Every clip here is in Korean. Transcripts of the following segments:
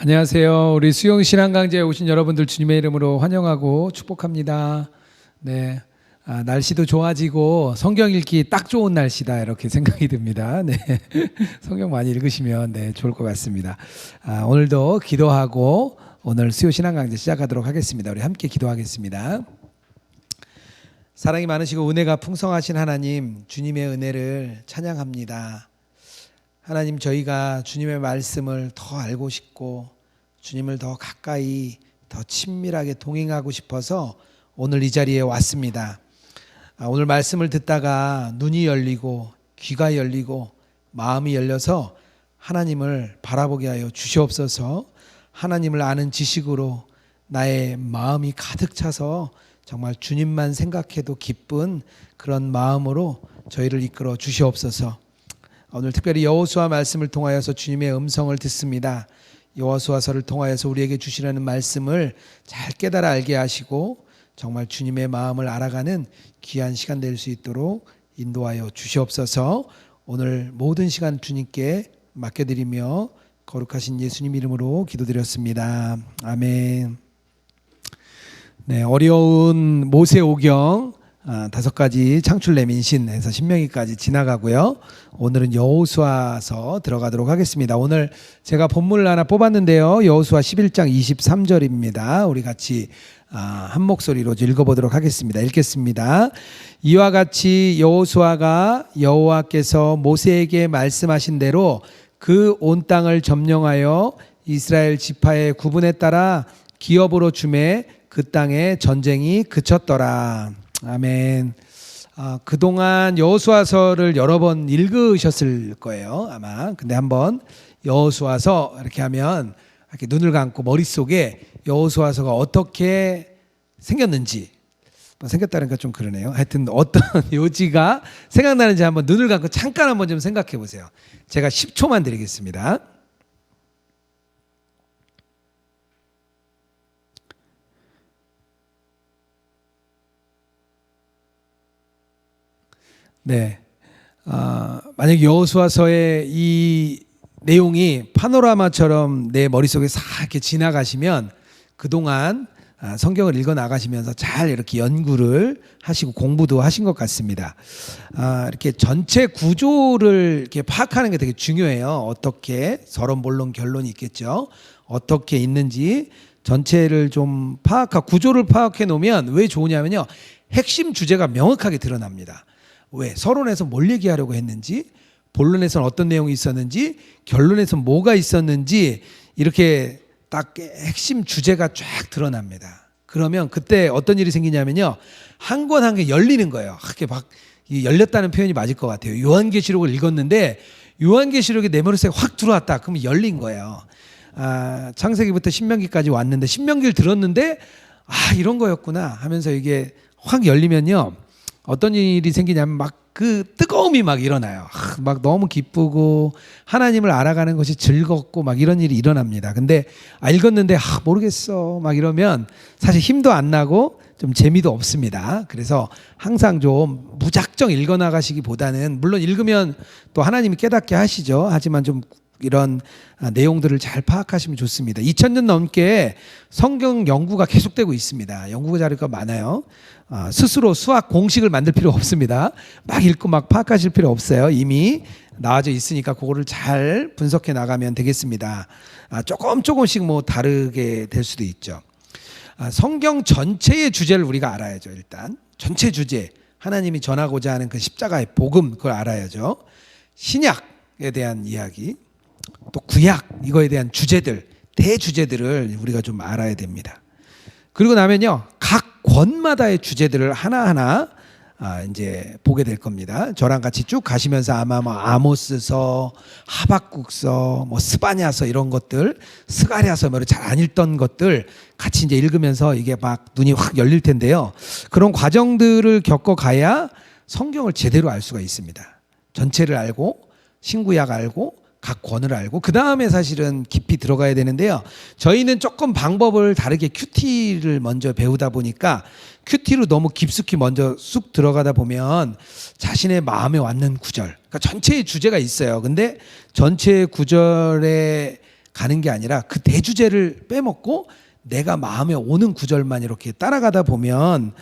안녕하세요. 우리 수영 신앙강좌에 오신 여러분들 주님의 이름으로 환영하고 축복합니다. 네, 날씨도 좋아지고 성경 읽기 딱 좋은 날씨다 이렇게 생각이 듭니다. 네, 성경 많이 읽으시면 좋을 것 같습니다. 오늘도 기도하고 오늘 수요 신앙강좌 시작하도록 하겠습니다. 우리 함께 기도하겠습니다. 사랑이 많으시고 은혜가 풍성하신 하나님, 주님의 은혜를 찬양합니다. 하나님, 저희가 주님의 말씀을 더 알고 싶고 주님을 더 가까이 더 친밀하게 동행하고 싶어서 오늘 이 자리에 왔습니다. 오늘 말씀을 듣다가 눈이 열리고 귀가 열리고 마음이 열려서 하나님을 바라보게 하여 주시옵소서. 하나님을 아는 지식으로 나의 마음이 가득 차서 정말 주님만 생각해도 기쁜 그런 마음으로 저희를 이끌어 주시옵소서. 오늘 특별히 여호수아 말씀을 통하여서 주님의 음성을 듣습니다. 여호수아서를 통하여서 우리에게 주시려는 말씀을 잘 깨달아 알게 하시고 정말 주님의 마음을 알아가는 귀한 시간 될 수 있도록 인도하여 주시옵소서. 오늘 모든 시간 주님께 맡겨드리며 거룩하신 예수님 이름으로 기도드렸습니다. 아멘. 네, 어려운 모세오경 5가지 창출내민신에서 신명기까지 지나가고요. 오늘은 여호수아서 들어가도록 하겠습니다. 오늘 제가 본문을 하나 뽑았는데요. 여호수아 11장 23절입니다. 우리 같이 한 목소리로 읽어보도록 하겠습니다. 읽겠습니다. 이와 같이 여호수아가 여호와께서 모세에게 말씀하신 대로 그 온 땅을 점령하여 이스라엘 지파의 구분에 따라 기업으로 주매 그 땅에 전쟁이 그쳤더라. 아멘. 그동안 여호수아서를 여러 번 읽으셨을 거예요, 아마. 근데 한번 여호수아서 이렇게 하면 이렇게 눈을 감고 머릿속에 여호수아서가 어떻게 생겼는지, 생겼다니까 좀 그러네요. 하여튼 어떤 요지가 생각나는지 한번 눈을 감고 잠깐 한번 좀 생각해 보세요. 제가 10초만 드리겠습니다. 네, 만약 여호수아서의 이 내용이 파노라마처럼 내 머릿속에 싹 이렇게 지나가시면 그동안 성경을 읽어 나가시면서 잘 이렇게 연구를 하시고 공부도 하신 것 같습니다. 이렇게 전체 구조를 이렇게 파악하는 게 되게 중요해요. 어떻게 서론, 본론, 결론이 있겠죠. 어떻게 있는지 전체를 좀 파악하고 구조를 파악해 놓으면 왜 좋으냐면요, 핵심 주제가 명확하게 드러납니다. 왜? 서론에서 뭘 얘기하려고 했는지, 본론에서는 어떤 내용이 있었는지, 결론에서는 뭐가 있었는지 이렇게 딱 핵심 주제가 쫙 드러납니다. 그러면 그때 어떤 일이 생기냐면요, 한 권 한 개 열리는 거예요. 이렇게 막 열렸다는 표현이 맞을 것 같아요. 요한계시록을 읽었는데 요한계시록이 내 머릿속에 확 들어왔다. 그러면 열린 거예요. 창세기부터 신명기까지 왔는데 신명기를 들었는데 이런 거였구나 하면서 이게 확 열리면요, 어떤 일이 생기냐면 막 그 뜨거움이 막 일어나요. 막 너무 기쁘고 하나님을 알아가는 것이 즐겁고 막 이런 일이 일어납니다. 근데 읽었는데 모르겠어 막 이러면 사실 힘도 안 나고 좀 재미도 없습니다. 그래서 항상 좀 무작정 읽어 나가시기보다는, 물론 읽으면 또 하나님이 깨닫게 하시죠. 하지만 좀 이런 내용들을 잘 파악하시면 좋습니다. 2000년 넘게 성경 연구가 계속되고 있습니다. 연구 자료가 많아요. 스스로 수학 공식을 만들 필요 없습니다. 막 읽고 막 파악하실 필요 없어요. 이미 나와져 있으니까 그거를 잘 분석해 나가면 되겠습니다. 조금씩 뭐 다르게 될 수도 있죠. 성경 전체의 주제를 우리가 알아야죠. 일단 전체 주제, 하나님이 전하고자 하는 그 십자가의 복음, 그걸 알아야죠. 신약에 대한 이야기, 또 구약, 이거에 대한 주제들, 대주제들을 우리가 좀 알아야 됩니다. 그리고 나면요, 각 권마다의 주제들을 하나하나 이제 보게 될 겁니다. 저랑 같이 쭉 가시면서 아마 뭐 아모스서, 하박국서, 뭐 스바냐서 이런 것들, 스가랴서 뭐 잘 안 읽던 것들 같이 이제 읽으면서 이게 막 눈이 확 열릴 텐데요. 그런 과정들을 겪어가야 성경을 제대로 알 수가 있습니다. 전체를 알고 신구약 알고 각 권을 알고 그 다음에 사실은 깊이 들어가야 되는데요. 저희는 조금 방법을 다르게 큐티를 먼저 배우다 보니까 큐티로 너무 깊숙이 먼저 쑥 들어가다 보면 자신의 마음에 와닿는 구절, 그러니까 전체의 주제가 있어요. 근데 전체의 구절에 가는 게 아니라 그 대주제를 빼먹고 내가 마음에 오는 구절만 이렇게 따라가다 보면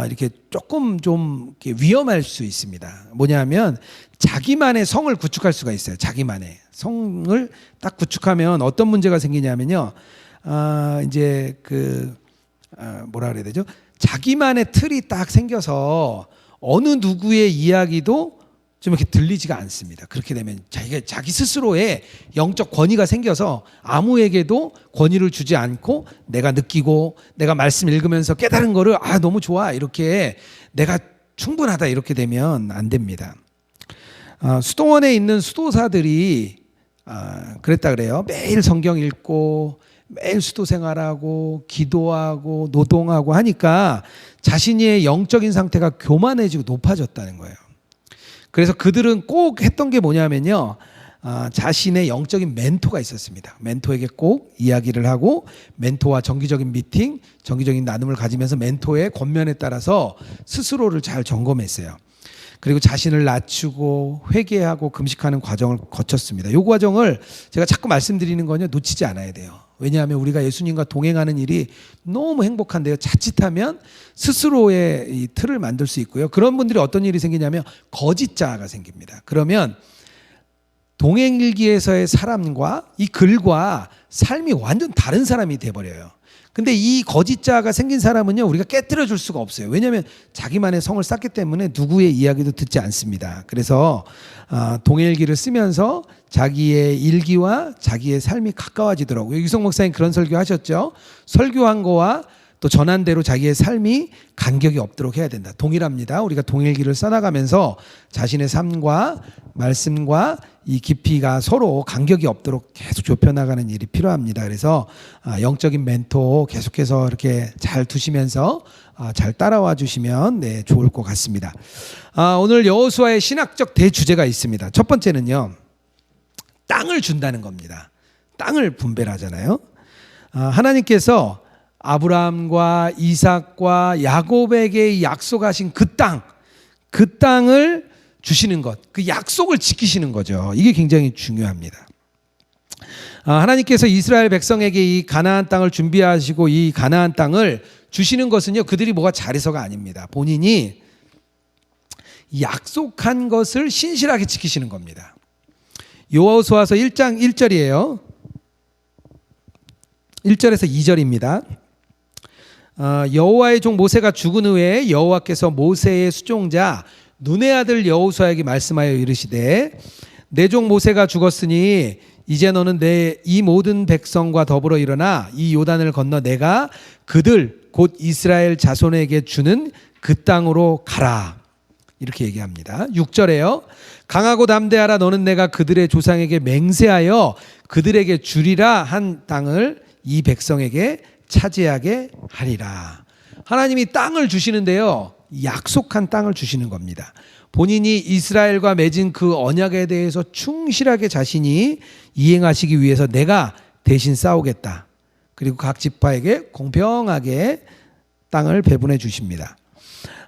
이렇게 조금 좀 이렇게 위험할 수 있습니다. 뭐냐면 자기만의 성을 구축할 수가 있어요. 자기만의 성을 딱 구축하면 어떤 문제가 생기냐면요. 이제 뭐라 그래야 되죠? 자기만의 틀이 딱 생겨서 어느 누구의 이야기도 좀 이렇게 들리지가 않습니다. 그렇게 되면 자기 스스로의 영적 권위가 생겨서 아무에게도 권위를 주지 않고 내가 느끼고 내가 말씀 읽으면서 깨달은 거를 너무 좋아 이렇게 내가 충분하다 이렇게 되면 안 됩니다. 수도원에 있는 수도사들이 그랬다 그래요. 매일 성경 읽고 매일 수도 생활하고 기도하고 노동하고 하니까 자신의 영적인 상태가 교만해지고 높아졌다는 거예요. 그래서 그들은 꼭 했던 게 뭐냐면요. 자신의 영적인 멘토가 있었습니다. 멘토에게 꼭 이야기를 하고 멘토와 정기적인 미팅, 정기적인 나눔을 가지면서 멘토의 권면에 따라서 스스로를 잘 점검했어요. 그리고 자신을 낮추고 회개하고 금식하는 과정을 거쳤습니다. 이 과정을 제가 자꾸 말씀드리는 거는 놓치지 않아야 돼요. 왜냐하면 우리가 예수님과 동행하는 일이 너무 행복한데요. 자칫하면 스스로의 이 틀을 만들 수 있고요. 그런 분들이 어떤 일이 생기냐면 거짓자가 생깁니다. 그러면 동행일기에서의 사람과 이 글과 삶이 완전 다른 사람이 돼버려요. 근데 이 거짓자가 생긴 사람은요, 우리가 깨뜨려 줄 수가 없어요. 왜냐하면 자기만의 성을 쌓기 때문에 누구의 이야기도 듣지 않습니다. 그래서 동행일기를 쓰면서 자기의 일기와 자기의 삶이 가까워지더라고요. 유성 목사님 그런 설교 하셨죠. 설교한 거와 또 전한 대로 자기의 삶이 간격이 없도록 해야 된다. 동일합니다. 우리가 동일기를 써나가면서 자신의 삶과 말씀과 이 깊이가 서로 간격이 없도록 계속 좁혀나가는 일이 필요합니다. 그래서 영적인 멘토 계속해서 이렇게 잘 두시면서 잘 따라와 주시면 좋을 것 같습니다. 오늘 여호수아의 신학적 대주제가 있습니다. 첫 번째는요, 땅을 준다는 겁니다. 땅을 분배하잖아요. 하나님께서 아브라함과 이삭과 야곱에게 약속하신 그 땅을 주시는 것, 그 약속을 지키시는 거죠. 이게 굉장히 중요합니다. 하나님께서 이스라엘 백성에게 이 가나안 땅을 준비하시고 이 가나안 땅을 주시는 것은요, 그들이 뭐가 잘해서가 아닙니다. 본인이 약속한 것을 신실하게 지키시는 겁니다. 여호수아서 1장 1절이에요. 1절에서 2절입니다. 여호와의 종 모세가 죽은 후에 여호와께서 모세의 수종자 눈의 아들 여호수아에게 말씀하여 이르시되 내 종 모세가 죽었으니 이제 너는 내 이 모든 백성과 더불어 일어나 이 요단을 건너 내가 그들 곧 이스라엘 자손에게 주는 그 땅으로 가라. 이렇게 얘기합니다. 6절에요. 강하고 담대하라. 너는 내가 그들의 조상에게 맹세하여 그들에게 주리라 한 땅을 이 백성에게 차지하게 하리라. 하나님이 땅을 주시는데요, 약속한 땅을 주시는 겁니다. 본인이 이스라엘과 맺은 그 언약에 대해서 충실하게 자신이 이행하시기 위해서 내가 대신 싸우겠다. 그리고 각 지파에게 공평하게 땅을 배분해 주십니다.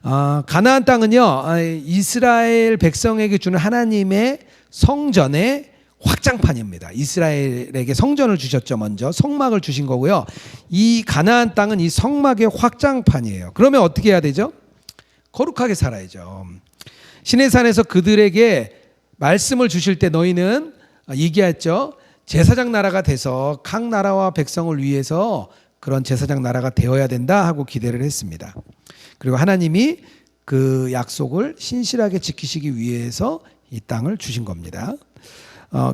가나안 땅은요, 이스라엘 백성에게 주는 하나님의 성전의 확장판입니다. 이스라엘에게 성전을 주셨죠. 먼저 성막을 주신 거고요. 이 가나안 땅은 이 성막의 확장판이에요. 그러면 어떻게 해야 되죠? 거룩하게 살아야죠. 시내산에서 그들에게 말씀을 주실 때 너희는 얘기했죠. 제사장 나라가 돼서 각 나라와 백성을 위해서 그런 제사장 나라가 되어야 된다 하고 기대를 했습니다. 그리고 하나님이 그 약속을 신실하게 지키시기 위해서 이 땅을 주신 겁니다.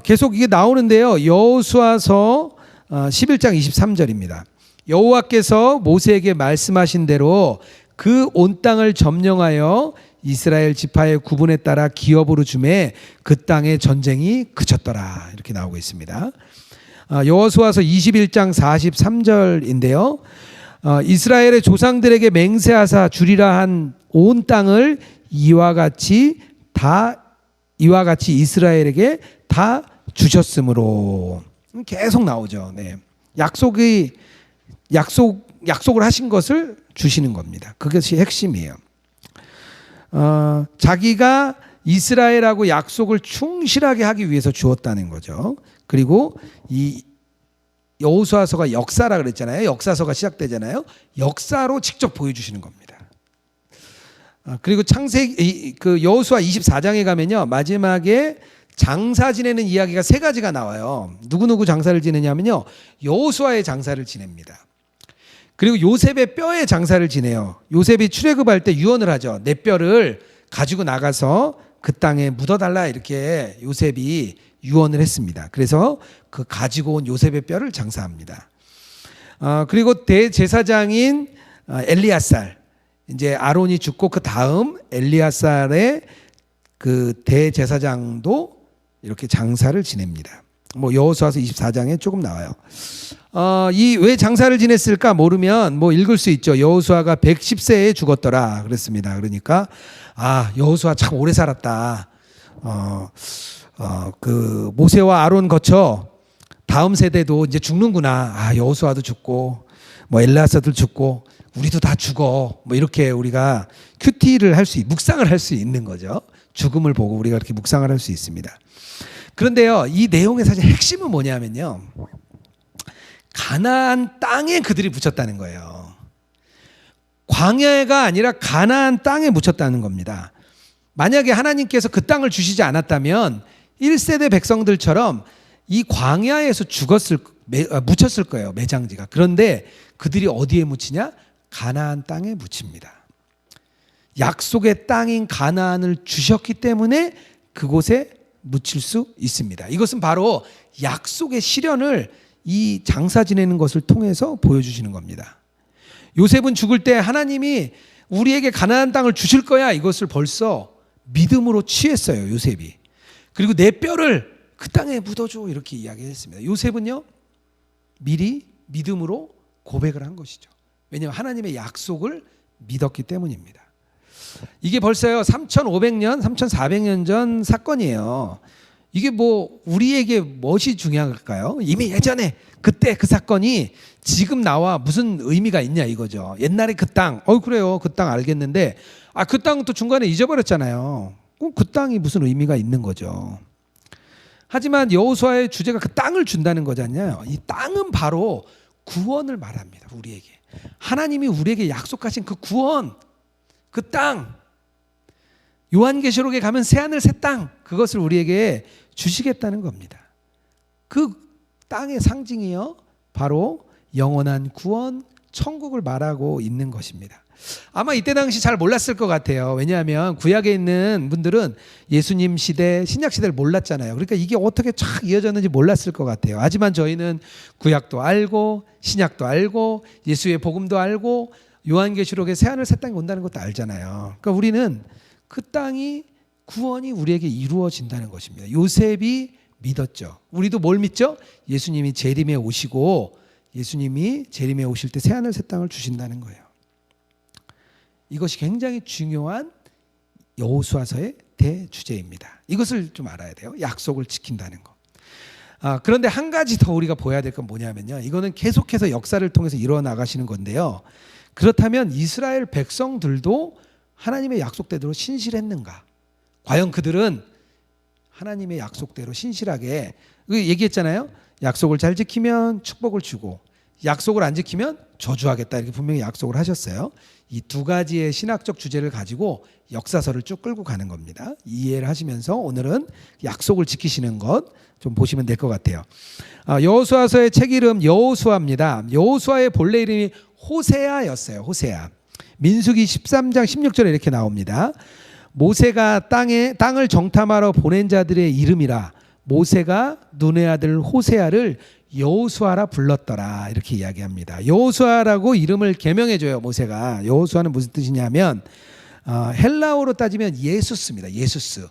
계속 이게 나오는데요. 여호수아서 11장 23절입니다. 여호와께서 모세에게 말씀하신 대로 그 온 땅을 점령하여 이스라엘 지파의 구분에 따라 기업으로 주매 그 땅의 전쟁이 그쳤더라. 이렇게 나오고 있습니다. 여호수아서 21장 43절인데요. 이스라엘의 조상들에게 맹세하사 주리라 한 온 땅을 이와 같이 이스라엘에게 다 주셨으므로 계속 나오죠. 네. 약속을 하신 것을 주시는 겁니다. 그것이 핵심이에요. 자기가 이스라엘하고 약속을 충실하게 하기 위해서 주었다는 거죠. 그리고 이 여호수아서가 역사라 그랬잖아요. 역사서가 시작되잖아요. 역사로 직접 보여주시는 겁니다. 그리고 창세기 그 여호수아 24장에 가면요, 마지막에 장사 지내는 이야기가 세 가지가 나와요. 누구누구 장사를 지내냐면요, 여호수아의 장사를 지냅니다. 그리고 요셉의 뼈의 장사를 지내요. 요셉이 출애굽할 때 유언을 하죠. 내 뼈를 가지고 나가서 그 땅에 묻어달라, 이렇게 요셉이 유언을 했습니다. 그래서 그 가지고 온 요셉의 뼈를 장사합니다. 그리고 대제사장인 엘리야살, 이제 아론이 죽고 그 다음 엘리야살의 그 대제사장도 이렇게 장사를 지냅니다. 뭐 여호수아서 24장에 조금 나와요. 이 왜 장사를 지냈을까 모르면 뭐 읽을 수 있죠. 여호수아가 110세에 죽었더라 그랬습니다. 그러니까 여호수아 참 오래 살았다. 그 모세와 아론 거쳐 다음 세대도 이제 죽는구나. 여호수아도 죽고 뭐 엘리야사도 죽고 우리도 다 죽어. 뭐 이렇게 우리가 큐티를 묵상을 할 수 있는 거죠. 죽음을 보고 우리가 이렇게 묵상을 할 수 있습니다. 그런데요, 이 내용의 사실 핵심은 뭐냐면요, 가나안 땅에 그들이 묻혔다는 거예요. 광야가 아니라 가나안 땅에 묻혔다는 겁니다. 만약에 하나님께서 그 땅을 주시지 않았다면 1세대 백성들처럼 이 광야에서 묻혔을 거예요, 매장지가. 그런데 그들이 어디에 묻히냐? 가나안 땅에 묻힙니다. 약속의 땅인 가나안을 주셨기 때문에 그곳에 묻힐 수 있습니다. 이것은 바로 약속의 실현을 이 장사 지내는 것을 통해서 보여주시는 겁니다. 요셉은 죽을 때 하나님이 우리에게 가나안 땅을 주실 거야, 이것을 벌써 믿음으로 취했어요, 요셉이. 그리고 내 뼈를 그 땅에 묻어줘, 이렇게 이야기했습니다. 요셉은요, 미리 믿음으로 고백을 한 것이죠. 왜냐하면 하나님의 약속을 믿었기 때문입니다. 이게 벌써요 3500년, 3400년 전 사건이에요. 이게 뭐 우리에게 무엇이 중요할까요? 이미 예전에 그때 그 사건이 지금 나와 무슨 의미가 있냐 이거죠. 옛날에 그 땅, 그래요, 그 땅 알겠는데 그 땅은 또 중간에 잊어버렸잖아요. 그 땅이 무슨 의미가 있는 거죠. 하지만 여호수아의 주제가 그 땅을 준다는 거잖아요. 이 땅은 바로 구원을 말합니다. 우리에게 하나님이 우리에게 약속하신 그 구원, 그 땅, 요한계시록에 가면 새하늘 새 땅, 그것을 우리에게 주시겠다는 겁니다. 그 땅의 상징이요, 바로 영원한 구원, 천국을 말하고 있는 것입니다. 아마 이때 당시 잘 몰랐을 것 같아요. 왜냐하면 구약에 있는 분들은 예수님 시대, 신약 시대를 몰랐잖아요. 그러니까 이게 어떻게 쫙 이어졌는지 몰랐을 것 같아요. 하지만 저희는 구약도 알고 신약도 알고 예수의 복음도 알고 요한계시록에 새하늘 새 땅이 온다는 것도 알잖아요. 그러니까 우리는 그 땅이, 구원이 우리에게 이루어진다는 것입니다. 요셉이 믿었죠. 우리도 뭘 믿죠? 예수님이 재림에 오시고 예수님이 재림에 오실 때 새하늘 새 땅을 주신다는 거예요. 이것이 굉장히 중요한 여호수아서의 대주제입니다. 이것을 좀 알아야 돼요. 약속을 지킨다는 거. 그런데 한 가지 더 우리가 보여야 될 건 뭐냐면요, 이거는 계속해서 역사를 통해서 이루어 나가시는 건데요, 그렇다면 이스라엘 백성들도 하나님의 약속대로 신실했는가? 과연 그들은 하나님의 약속대로 신실하게, 얘기했잖아요. 약속을 잘 지키면 축복을 주고 약속을 안 지키면 저주하겠다, 이렇게 분명히 약속을 하셨어요. 이 두 가지의 신학적 주제를 가지고 역사서를 쭉 끌고 가는 겁니다. 이해를 하시면서 오늘은 약속을 지키시는 것 좀 보시면 될 것 같아요. 여호수아서의 책 이름 여호수아입니다. 여호수아의 본래 이름이 호세아였어요. 호세아. 민수기 13장 16절에 이렇게 나옵니다. 모세가 땅을 정탐하러 보낸 자들의 이름이라 모세가 눈의 아들 호세아를 여호수아라 불렀더라, 이렇게 이야기합니다. 여호수아라고 이름을 개명해줘요, 모세가. 여호수아는 무슨 뜻이냐면 헬라어로 따지면 예수스입니다. 예수스.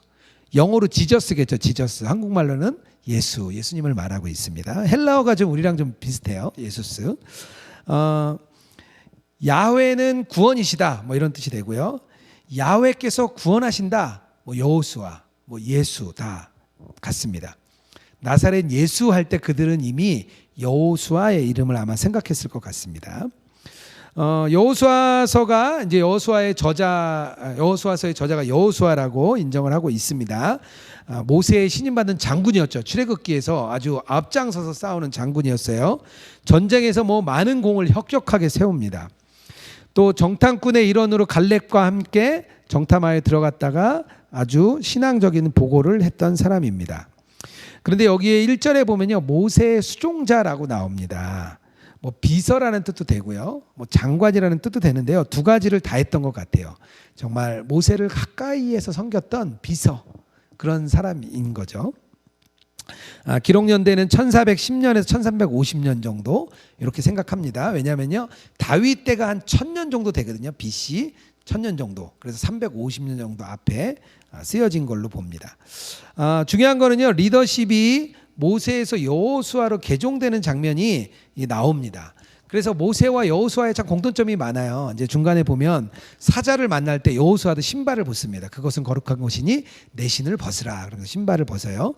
영어로 지저스겠죠. 지저스. 한국말로는 예수님을 말하고 있습니다. 헬라어가 좀 우리랑 좀 비슷해요. 예수스. 야훼는 구원이시다, 뭐 이런 뜻이 되고요. 야훼께서 구원하신다, 뭐 여호수아, 뭐 예수, 다 같습니다. 나사렛 예수 할 때 그들은 이미 여호수아의 이름을 아마 생각했을 것 같습니다. 여호수아서가 이제 여호수아서의 저자가 여호수아라고 인정을 하고 있습니다. 모세의 신임받은 장군이었죠. 출애굽기에서 아주 앞장서서 싸우는 장군이었어요. 전쟁에서 뭐 많은 공을 혁혁하게 세웁니다. 또 정탐꾼의 일원으로 갈렙과 함께 정탐하에 들어갔다가 아주 신앙적인 보고를 했던 사람입니다. 그런데 여기에 1절에 보면요, 모세의 수종자라고 나옵니다. 뭐 비서라는 뜻도 되고요, 뭐 장관이라는 뜻도 되는데요, 두 가지를 다 했던 것 같아요. 정말 모세를 가까이에서 섬겼던 비서, 그런 사람인 거죠. 기록 연대는 1410년에서 1350년 정도 이렇게 생각합니다. 왜냐하면요, 다윗 때가 한 1000년 정도 되거든요. BC 1000년 정도. 그래서 350년 정도 앞에 쓰여진 걸로 봅니다. 중요한 거는요, 리더십이 모세에서 여호수아로 개종되는 장면이 나옵니다. 그래서 모세와 여호수아의 참 공통점이 많아요. 이제 중간에 보면 사자를 만날 때 여호수아도 신발을 벗습니다. 그것은 거룩한 것이니 내 신을 벗으라. 그래서 신발을 벗어요.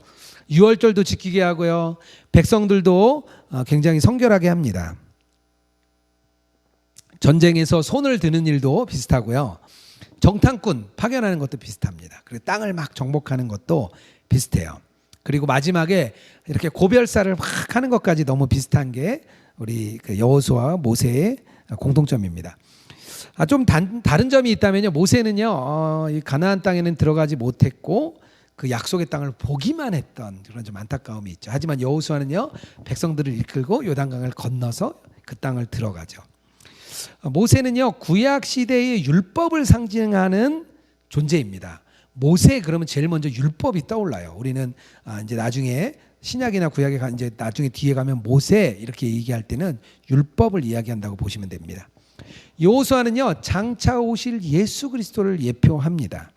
유월절도 지키게 하고요, 백성들도 굉장히 성결하게 합니다. 전쟁에서 손을 드는 일도 비슷하고요, 정탐꾼 파견하는 것도 비슷합니다. 그리고 땅을 막 정복하는 것도 비슷해요. 그리고 마지막에 이렇게 고별사를 막 하는 것까지 너무 비슷한 게 우리 여호수아와 모세의 공통점입니다. 좀 다른 점이 있다면요, 모세는요, 이 가나안 땅에는 들어가지 못했고 그 약속의 땅을 보기만 했던 그런 좀 안타까움이 있죠. 하지만 여호수아는요, 백성들을 이끌고 요단강을 건너서 그 땅을 들어가죠. 모세는요, 구약 시대의 율법을 상징하는 존재입니다. 모세 그러면 제일 먼저 율법이 떠올라요. 우리는 이제 나중에 신약이나 구약에 이제 나중에 뒤에 가면 모세 이렇게 얘기할 때는 율법을 이야기한다고 보시면 됩니다. 여호수아는요, 장차 오실 예수 그리스도를 예표합니다.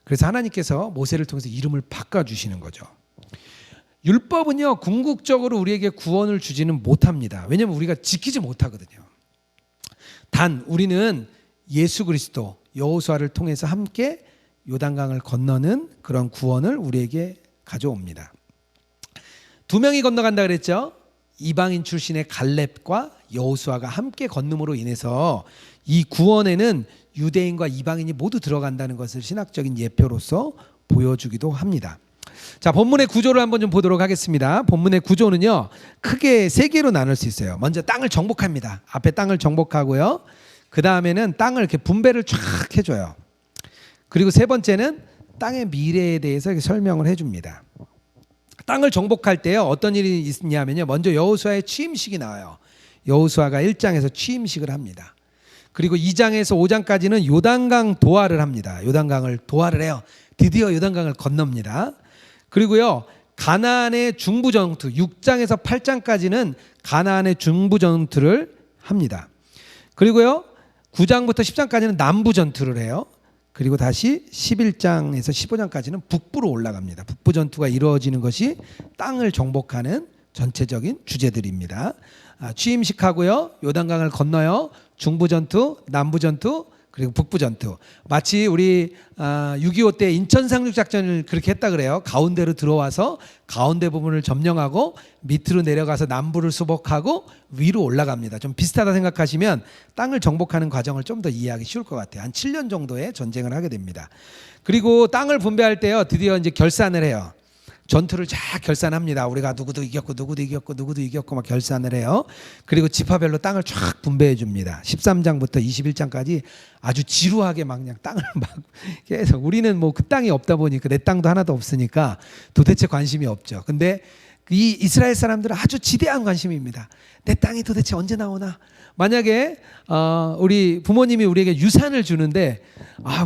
그래서 하나님께서 모세를 통해서 이름을 바꿔주시는 거죠. 율법은요, 궁극적으로 우리에게 구원을 주지는 못합니다. 왜냐하면 우리가 지키지 못하거든요. 단 우리는 예수 그리스도, 여호수아를 통해서 함께 요단강을 건너는 그런 구원을 우리에게 가져옵니다. 두 명이 건너간다 그랬죠. 이방인 출신의 갈렙과 여호수아가 함께 건너므로 인해서 이 구원에는 유대인과 이방인이 모두 들어간다는 것을 신학적인 예표로서 보여주기도 합니다. 자, 본문의 구조를 한번 좀 보도록 하겠습니다. 본문의 구조는요, 크게 세 개로 나눌 수 있어요. 먼저 땅을 정복합니다. 앞에 땅을 정복하고요, 그 다음에는 땅을 이렇게 분배를 쫙 해줘요. 그리고 세 번째는 땅의 미래에 대해서 이렇게 설명을 해줍니다. 땅을 정복할 때요, 어떤 일이 있냐면요, 먼저 여호수아의 취임식이 나와요. 여호수아가 1장에서 취임식을 합니다. 그리고 2장에서 5장까지는 요단강 도하를 합니다. 요단강을 도하를 해요. 드디어 요단강을 건넙니다. 그리고요, 가나안의 중부 전투, 6장에서 8장까지는 가나안의 중부 전투를 합니다. 그리고요, 9장부터 10장까지는 남부 전투를 해요. 그리고 다시 11장에서 15장까지는 북부로 올라갑니다. 북부 전투가 이루어지는 것이 땅을 정복하는 전체적인 주제들입니다. 취임식하고요, 요단강을 건너요, 중부 전투, 남부 전투, 그리고 북부 전투. 마치 우리 6.25 때 인천 상륙 작전을 그렇게 했다 그래요. 가운데로 들어와서 가운데 부분을 점령하고 밑으로 내려가서 남부를 수복하고 위로 올라갑니다. 좀 비슷하다 생각하시면 땅을 정복하는 과정을 좀 더 이해하기 쉬울 것 같아요. 한 7년 정도의 전쟁을 하게 됩니다. 그리고 땅을 분배할 때요, 드디어 이제 결산을 해요. 전투를 쫙 결산합니다. 우리가 누구도 이겼고 누구도 이겼고 누구도 이겼고 막 결산을 해요. 그리고 지파별로 땅을 쫙 분배해 줍니다. 13장부터 21장까지 아주 지루하게 막 그냥 땅을 막 계속, 우리는 뭐 그 땅이 없다 보니까, 내 땅도 하나도 없으니까 도대체 관심이 없죠. 근데 이 이스라엘 사람들은 아주 지대한 관심입니다. 내 땅이 도대체 언제 나오나. 만약에 우리 부모님이 우리에게 유산을 주는데,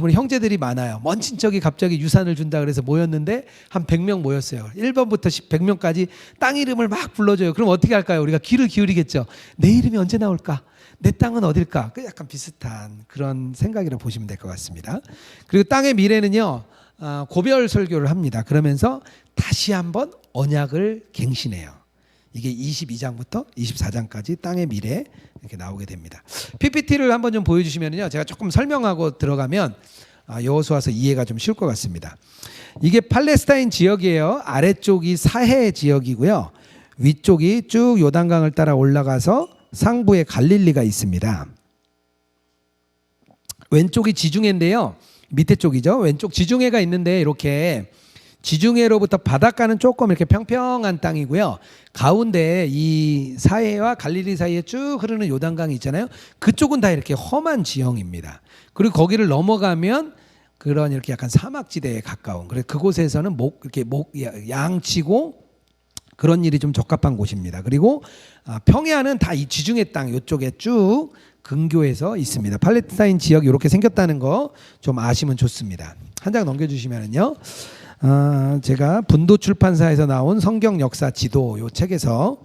우리 형제들이 많아요. 먼 친척이 갑자기 유산을 준다 그래서 모였는데 한 100명 모였어요. 1번부터 100명까지 땅 이름을 막 불러줘요. 그럼 어떻게 할까요? 우리가 귀를 기울이겠죠. 내 이름이 언제 나올까? 내 땅은 어딜까? 그 약간 비슷한 그런 생각이라고 보시면 될 것 같습니다. 그리고 땅의 미래는요, 고별 설교를 합니다. 그러면서 다시 한번 언약을 갱신해요. 이게 22장부터 24장까지 땅의 미래 이렇게 나오게 됩니다. PPT를 한번 좀 보여주시면요, 제가 조금 설명하고 들어가면 여호수아서 이해가 좀 쉬울 것 같습니다. 이게 팔레스타인 지역이에요. 아래쪽이 사해 지역이고요, 위쪽이 쭉 요단강을 따라 올라가서 상부에 갈릴리가 있습니다. 왼쪽이 지중해인데요, 밑에 쪽이죠. 왼쪽 지중해가 있는데 이렇게 지중해로부터 바닷가는 조금 이렇게 평평한 땅이고요. 가운데 이 사해와 갈릴리 사이에 쭉 흐르는 요단강이 있잖아요. 그쪽은 다 이렇게 험한 지형입니다. 그리고 거기를 넘어가면 그런 이렇게 약간 사막지대에 가까운. 그래서 그곳에서는 이렇게 양치고 그런 일이 좀 적합한 곳입니다. 그리고 평야는 다 이 지중해 땅 이쪽에 쭉 근교에서 있습니다. 팔레스타인 지역이 이렇게 생겼다는 거 좀 아시면 좋습니다. 한 장 넘겨주시면은요. 제가 분도 출판사에서 나온 성경 역사 지도 이 책에서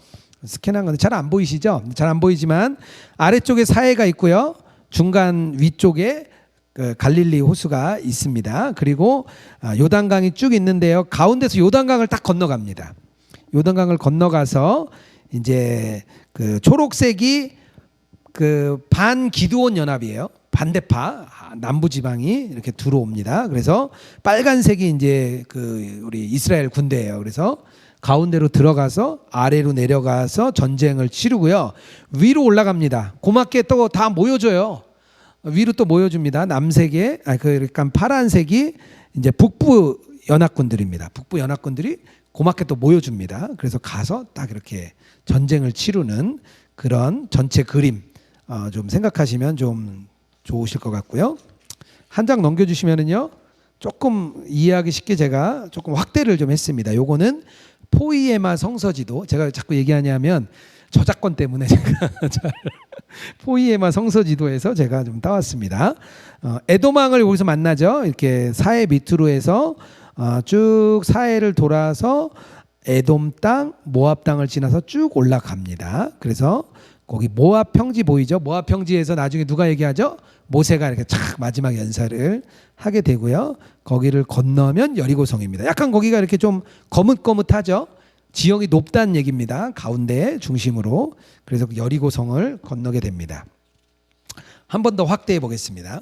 스캔한 건데 잘 안 보이시죠? 잘 안 보이지만 아래쪽에 사해가 있고요. 중간 위쪽에 그 갈릴리 호수가 있습니다. 그리고 요단강이 쭉 있는데요. 가운데서 요단강을 딱 건너갑니다. 요단강을 건너가서 이제 그 초록색이 그 반기드온 연합이에요. 반대파 남부 지방이 이렇게 들어옵니다. 그래서 빨간색이 이제 그 우리 이스라엘 군대예요. 그래서 가운데로 들어가서 아래로 내려가서 전쟁을 치르고요. 위로 올라갑니다. 고맙게 또 다 모여줘요. 위로 또 모여줍니다. 남색에 그러니까 파란색이 이제 북부 연합군들입니다. 북부 연합군들이 고맙게 또 모여줍니다. 그래서 가서 딱 이렇게 전쟁을 치르는 그런 전체 그림 좀 생각하시면 좀 좋으실 것 같고요. 한 장 넘겨주시면은요. 조금 이해하기 쉽게 제가 조금 확대를 좀 했습니다. 요거는 포이에마 성서지도. 제가 자꾸 얘기하냐면 저작권 때문에 제가 포이에마 성서지도에서 제가 좀 따왔습니다. 에돔왕을 여기서 만나죠. 이렇게 사해 밑으로 해서 쭉 사해를 돌아서 에돔 땅, 모압 땅을 지나서 쭉 올라갑니다. 그래서 거기 모압 평지 보이죠? 모압 평지에서 나중에 누가 얘기하죠? 모세가 이렇게 착 마지막 연설을 하게 되고요. 거기를 건너면 여리고성입니다. 약간 거기가 이렇게 좀 거뭇거뭇하죠? 지형이 높다는 얘기입니다. 가운데 중심으로. 그래서 여리고성을 건너게 됩니다. 한 번 더 확대해 보겠습니다.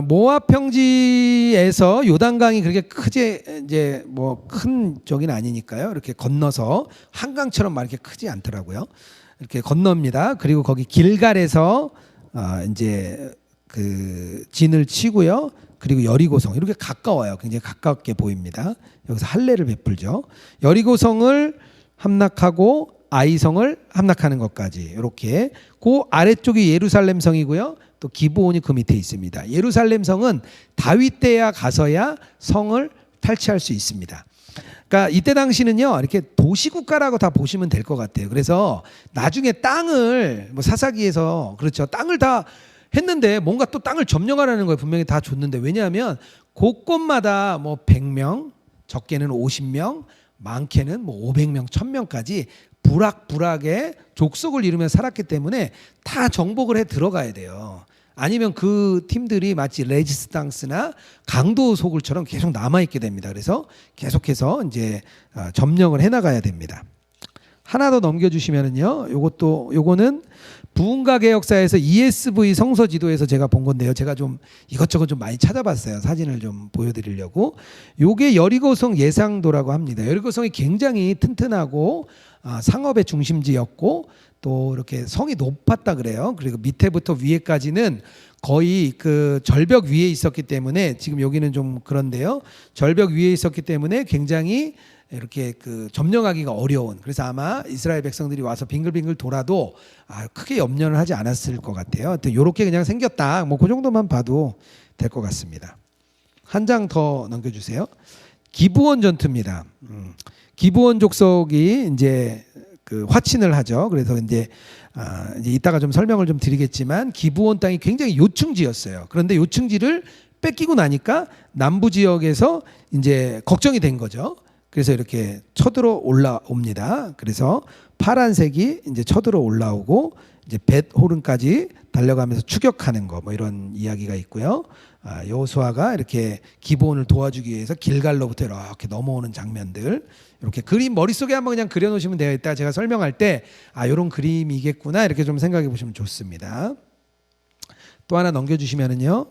모압 평지에서 요단강이 그렇게 크지 이제 뭐 큰 적은 아니니까요. 이렇게 건너서 한강처럼 막 이렇게 크지 않더라고요. 이렇게 건넙니다. 그리고 거기 길갈에서 이제 그 진을 치고요. 그리고 여리고성 이렇게 가까워요. 굉장히 가깝게 보입니다. 여기서 할례를 베풀죠. 여리고성을 함락하고 아이성을 함락하는 것까지 이렇게 그 아래쪽이 예루살렘 성이고요. 또 기브온이 그 밑에 있습니다. 예루살렘 성은 다윗 때야 가서야 성을 탈취할 수 있습니다. 그러니까 이때 당시는요 이렇게 도시국가라고 다 보시면 될 것 같아요. 그래서 나중에 땅을 뭐 사사기에서 그렇죠 땅을 다 했는데 뭔가 또 땅을 점령하라는 거예요. 분명히 다 줬는데 왜냐하면 곳곳마다 뭐 100명, 적게는 50명, 많게는 뭐 500명, 1000명까지 부락부락의 족속을 이루며 살았기 때문에 다 정복을 해 들어가야 돼요. 아니면 그 팀들이 마치 레지스탕스나 강도 소굴처럼 계속 남아있게 됩니다. 그래서 계속해서 이제 점령을 해나가야 됩니다. 하나 더 넘겨주시면은요. 요거는 부흥가 개혁사에서 ESV 성서 지도에서 제가 본 건데요. 제가 좀 이것저것 좀 많이 찾아봤어요. 사진을 좀 보여드리려고. 요게 여리고성 예상도라고 합니다. 여리고성이 굉장히 튼튼하고 상업의 중심지였고 또 이렇게 성이 높았다 그래요. 그리고 밑에부터 위에까지는 거의 그 절벽 위에 있었기 때문에 지금 여기는 좀 그런데요. 절벽 위에 있었기 때문에 굉장히 이렇게 그 점령하기가 어려운. 그래서 아마 이스라엘 백성들이 와서 빙글빙글 돌아도 크게 염려를 하지 않았을 것 같아요. 이렇게 그냥 생겼다. 뭐 그 정도만 봐도 될 것 같습니다. 한 장 더 넘겨주세요. 기브온 전투입니다. 기브온 족속이 이제 그 화친을 하죠. 그래서 이제 이따가 좀 설명을 좀 드리겠지만 기브온 땅이 굉장히 요충지였어요. 그런데 요충지를 뺏기고 나니까 남부 지역에서 이제 걱정이 된 거죠. 그래서 이렇게 쳐들어 올라옵니다. 그래서 파란색이 이제 쳐들어 올라오고 이제 벳호른까지 달려가면서 추격하는 거 뭐 이런 이야기가 있고요. 여호수아가 이렇게 기브온을 도와주기 위해서 길갈로부터 이렇게 넘어오는 장면들 이렇게 그림 머릿속에 한번 그냥 그려놓으시면 돼요. 이따 제가 설명할 때 이런 그림이겠구나 이렇게 좀 생각해 보시면 좋습니다. 또 하나 넘겨주시면은요.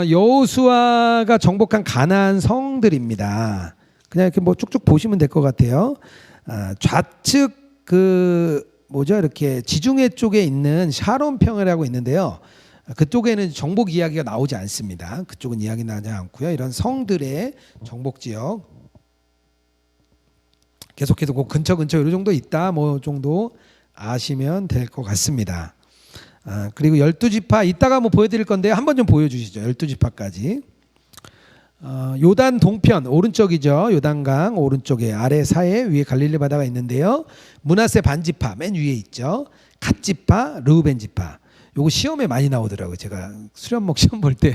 여호수아가 정복한 가나안 성들입니다. 그냥 이렇게 뭐 쭉쭉 보시면 될 것 같아요. 좌측 그 뭐죠 이렇게 지중해 쪽에 있는 샤론 평야라고 있는데요. 그쪽에는 정복 이야기가 나오지 않습니다. 그쪽은 이야기 나지 않고요. 이런 성들의 정복 지역 계속해서 그 근처 이 정도 있다 뭐 정도 아시면 될 것 같습니다. 그리고 12지파 이따가 뭐 보여드릴 건데 한번 좀 보여주시죠. 12지파까지. 요단 동편 오른쪽이죠. 요단강 오른쪽에 아래 사이에 위에 갈릴리 바다가 있는데요. 므낫세 반지파 맨 위에 있죠. 갓지파 르우벤지파. 요거 시험에 많이 나오더라고요. 제가 수련목 시험 볼 때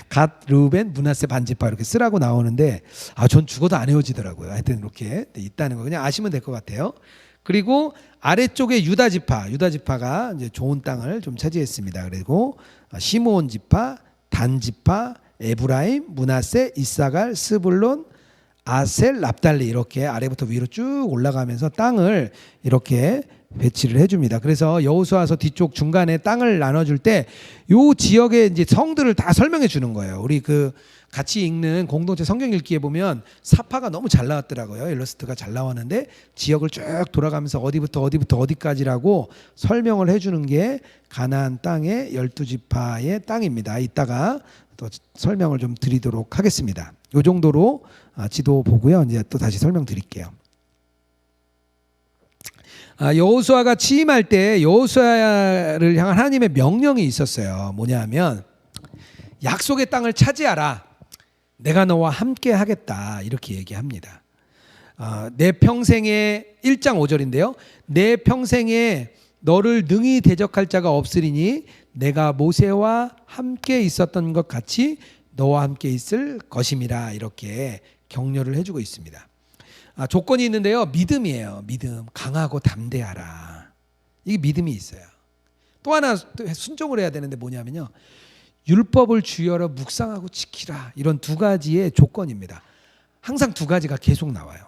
갓 르우벤 므낫세 반지파 이렇게 쓰라고 나오는데 전 죽어도 안 외워지더라고요. 하여튼 이렇게 있다는 거 그냥 아시면 될 것 같아요. 그리고 아래쪽에 유다지파가 이제 좋은 땅을 좀 차지했습니다. 그리고 시므온 지파, 단 지파, 에브라임, 므낫세, 이사갈, 스불론, 아셀, 납달리 이렇게 아래부터 위로 쭉 올라가면서 땅을 이렇게 배치를 해줍니다. 그래서 여호수아서 뒤쪽 중간에 땅을 나눠줄 때 요 지역의 이제 성들을 다 설명해 주는 거예요. 우리 그 같이 읽는 공동체 성경 읽기에 보면 사파가 너무 잘 나왔더라고요. 일러스트가 잘 나왔는데 지역을 쭉 돌아가면서 어디부터 어디까지라고 설명을 해주는 게 가나안 땅의 12지파의 땅입니다. 이따가 또 설명을 좀 드리도록 하겠습니다. 이 정도로 지도 보고요. 이제 또 다시 설명드릴게요. 여호수아가 취임할 때 여호수아를 향한 하나님의 명령이 있었어요. 뭐냐면 약속의 땅을 차지하라. 내가 너와 함께 하겠다. 이렇게 얘기합니다. 내 평생에 1장 5절인데요. 내 평생에 너를 능히 대적할 자가 없으리니 내가 모세와 함께 있었던 것 같이 너와 함께 있을 것임이라 이렇게 격려를 해주고 있습니다. 조건이 있는데요. 믿음이에요. 믿음. 강하고 담대하라. 이게 믿음이 있어요. 또 하나 순종을 해야 되는데 뭐냐면요. 율법을 주여러 묵상하고 지키라. 이런 두 가지의 조건입니다. 항상 두 가지가 계속 나와요.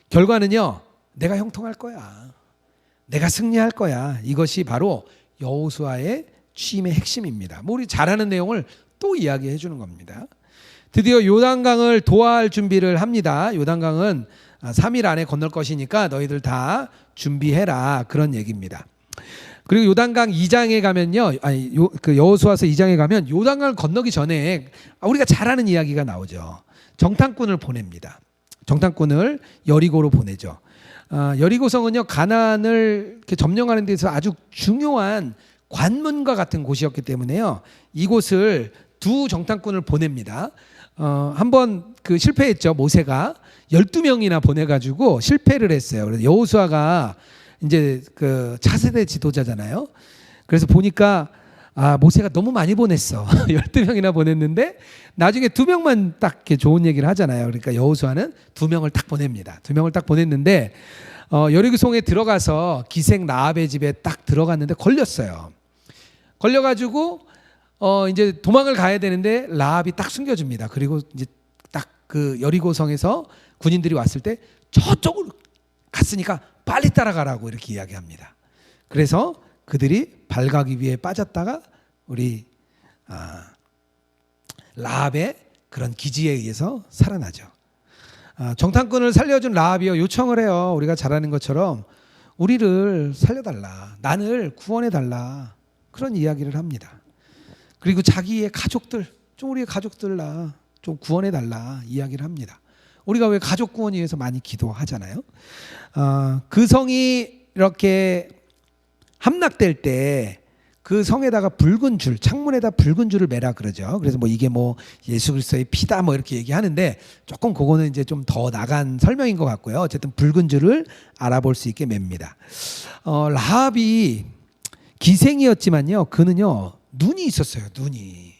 결과는요. 내가 형통할 거야. 내가 승리할 거야. 이것이 바로 여호수아의 취임의 핵심입니다. 우리 잘하는 내용을 또 이야기해 주는 겁니다. 드디어 요단강을 도하할 준비를 합니다. 요단강은 3일 안에 건널 것이니까 너희들 다 준비해라. 그런 얘기입니다. 그리고 요단강 2장에 가면요. 그 여호수아서 2장에 가면 요단강을 건너기 전에 우리가 잘 아는 이야기가 나오죠. 정탐꾼을 보냅니다. 정탐꾼을 여리고로 보내죠. 여리고성은요. 가나안을 이렇게 점령하는 데서 아주 중요한 관문과 같은 곳이었기 때문에요. 이곳을 두 정탐꾼을 보냅니다. 한번 그 실패했죠. 모세가 12명이나 보내가지고 실패를 했어요. 그래서 여호수아가 이제 그 차세대 지도자잖아요. 그래서 보니까 모세가 너무 많이 보냈어. 12명이나 보냈는데 나중에 2명만 딱 이렇게 좋은 얘기를 하잖아요. 그러니까 여호수아는 2명을 딱 보냅니다. 2명을 딱 보냈는데 여리고성에 들어가서 기생 라합의 집에 딱 들어갔는데 걸렸어요. 걸려가지고 이제 도망을 가야 되는데 라합이 딱 숨겨줍니다. 그리고 이제 딱 그 여리고성에서 군인들이 왔을 때 저쪽으로 갔으니까 빨리 따라가라고 이렇게 이야기합니다. 그래서 그들이 발가기 위에 빠졌다가 우리 라합의 그런 기지에 의해서 살아나죠. 정탐꾼을 살려준 라합이요 요청을 해요. 우리가 잘하는 것처럼 우리를 살려달라. 나를 구원해달라. 그런 이야기를 합니다. 그리고 자기의 가족들, 좀 우리의 가족들라 좀 구원해달라 이야기를 합니다. 우리가 왜 가족 구원을 위해서 많이 기도하잖아요. 그 성이 이렇게 함락될 때 그 성에다가 붉은 줄, 창문에다 붉은 줄을 매라 그러죠. 그래서 뭐 이게 뭐 예수 그리스도의 피다 뭐 이렇게 얘기하는데 조금 그거는 이제 좀 더 나간 설명인 것 같고요. 어쨌든 붉은 줄을 알아볼 수 있게 맵니다. 라합이 기생이었지만요, 그는요 눈이 있었어요. 눈이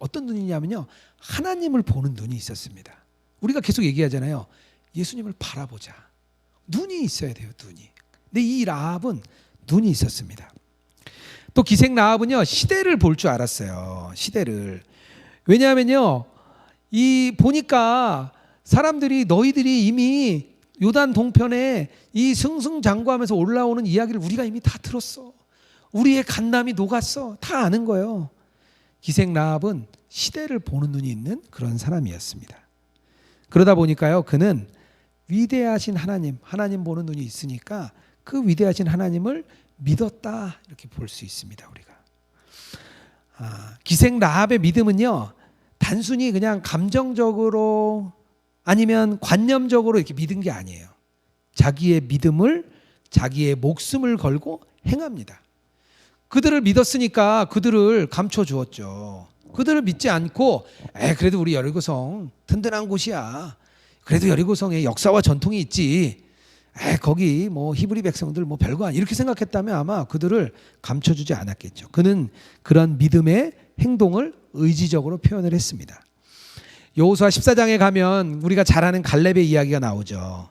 어떤 눈이냐면요, 하나님을 보는 눈이 있었습니다. 우리가 계속 얘기하잖아요. 예수님을 바라보자. 눈이 있어야 돼요. 눈이. 근데 이 라합은 눈이 있었습니다. 또 기생 라합은요 시대를 볼 줄 알았어요. 시대를. 왜냐하면요 이 보니까 사람들이 너희들이 이미 요단 동편에 이 승승장구하면서 올라오는 이야기를 우리가 이미 다 들었어. 우리의 간담이 녹았어. 다 아는 거예요. 기생 라합은 시대를 보는 눈이 있는 그런 사람이었습니다. 그러다 보니까요 그는 위대하신 하나님 보는 눈이 있으니까 그 위대하신 하나님을 믿었다 이렇게 볼 수 있습니다. 우리가 기생 라합의 믿음은요, 단순히 그냥 감정적으로 아니면 관념적으로 이렇게 믿은 게 아니에요. 자기의 믿음을, 자기의 목숨을 걸고 행합니다. 그들을 믿었으니까 그들을 감춰주었죠. 그들을 믿지 않고 그래도 우리 여리고성 든든한 곳이야. 그래도 여리고성에 역사와 전통이 있지. 거기 뭐 히브리 백성들 뭐 별거 아니야. 이렇게 생각했다면 아마 그들을 감춰주지 않았겠죠. 그는 그런 믿음의 행동을 의지적으로 표현을 했습니다. 여호수아 14장에 가면 우리가 잘 아는 갈렙의 이야기가 나오죠.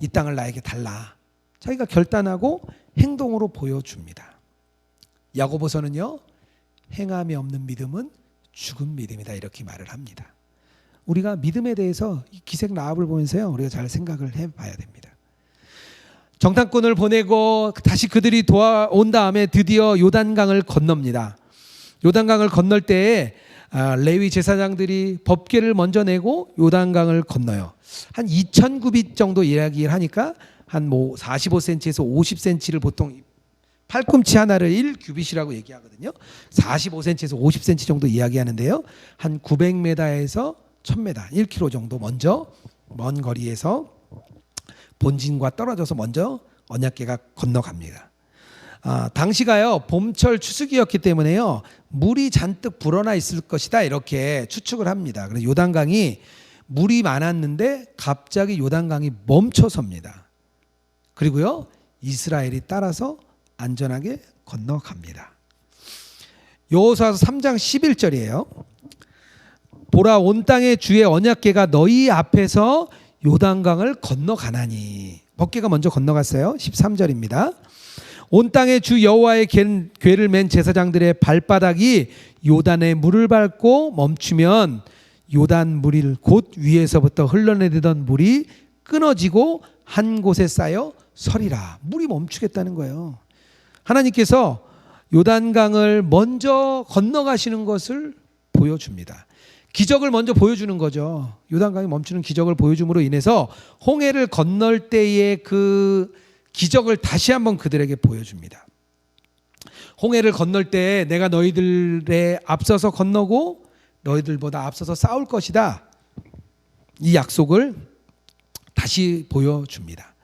이 땅을 나에게 달라. 자기가 결단하고 행동으로 보여줍니다. 야고보서는요, 행함이 없는 믿음은 죽은 믿음이다, 이렇게 말을 합니다. 우리가 믿음에 대해서 기생 라합을 보면서요, 우리가 잘 생각을 해봐야 됩니다. 정탐꾼을 보내고 다시 그들이 돌아온 다음에 드디어 요단강을 건넙니다. 요단강을 건널 때에 레위 제사장들이 법궤를 먼저 내고 요단강을 건너요. 한 2,000구빗 정도 이야기를 하니까 한 뭐 45cm에서 50cm를 보통 팔꿈치 하나를 1규빗이라고 얘기하거든요. 45cm에서 50cm 정도 이야기하는데요. 한 900m에서 1000m, 1km 정도 먼저 먼 거리에서 본진과 떨어져서 먼저 언약궤가 건너갑니다. 당시가요, 봄철 추수기였기 때문에요, 물이 잔뜩 불어나 있을 것이다, 이렇게 추측을 합니다. 그래서 요단강이 물이 많았는데 갑자기 요단강이 멈춰섭니다. 그리고요, 이스라엘이 따라서 안전하게 건너갑니다. 여호수아서 3장 11절이에요. 보라, 온 땅의 주의 언약궤가 너희 앞에서 요단강을 건너가나니. 법궤가 먼저 건너갔어요. 13절입니다. 온 땅의 주 여호와의 궤를 맨 제사장들의 발바닥이 요단의 물을 밟고 멈추면 요단 물이 곧 위에서부터 흘러내리던 물이 끊어지고 한 곳에 쌓여 서리라. 물이 멈추겠다는 거예요. 하나님께서 요단강을 먼저 건너가시는 것을 보여줍니다. 기적을 먼저 보여주는 거죠. 요단강이 멈추는 기적을 보여줌으로 인해서 홍해를 건널 때의 그 기적을 다시 한번 그들에게 보여줍니다. 홍해를 건널 때 내가 너희들에 앞서서 건너고 너희들보다 앞서서 싸울 것이다, 이 약속을 다시 보여줍니다.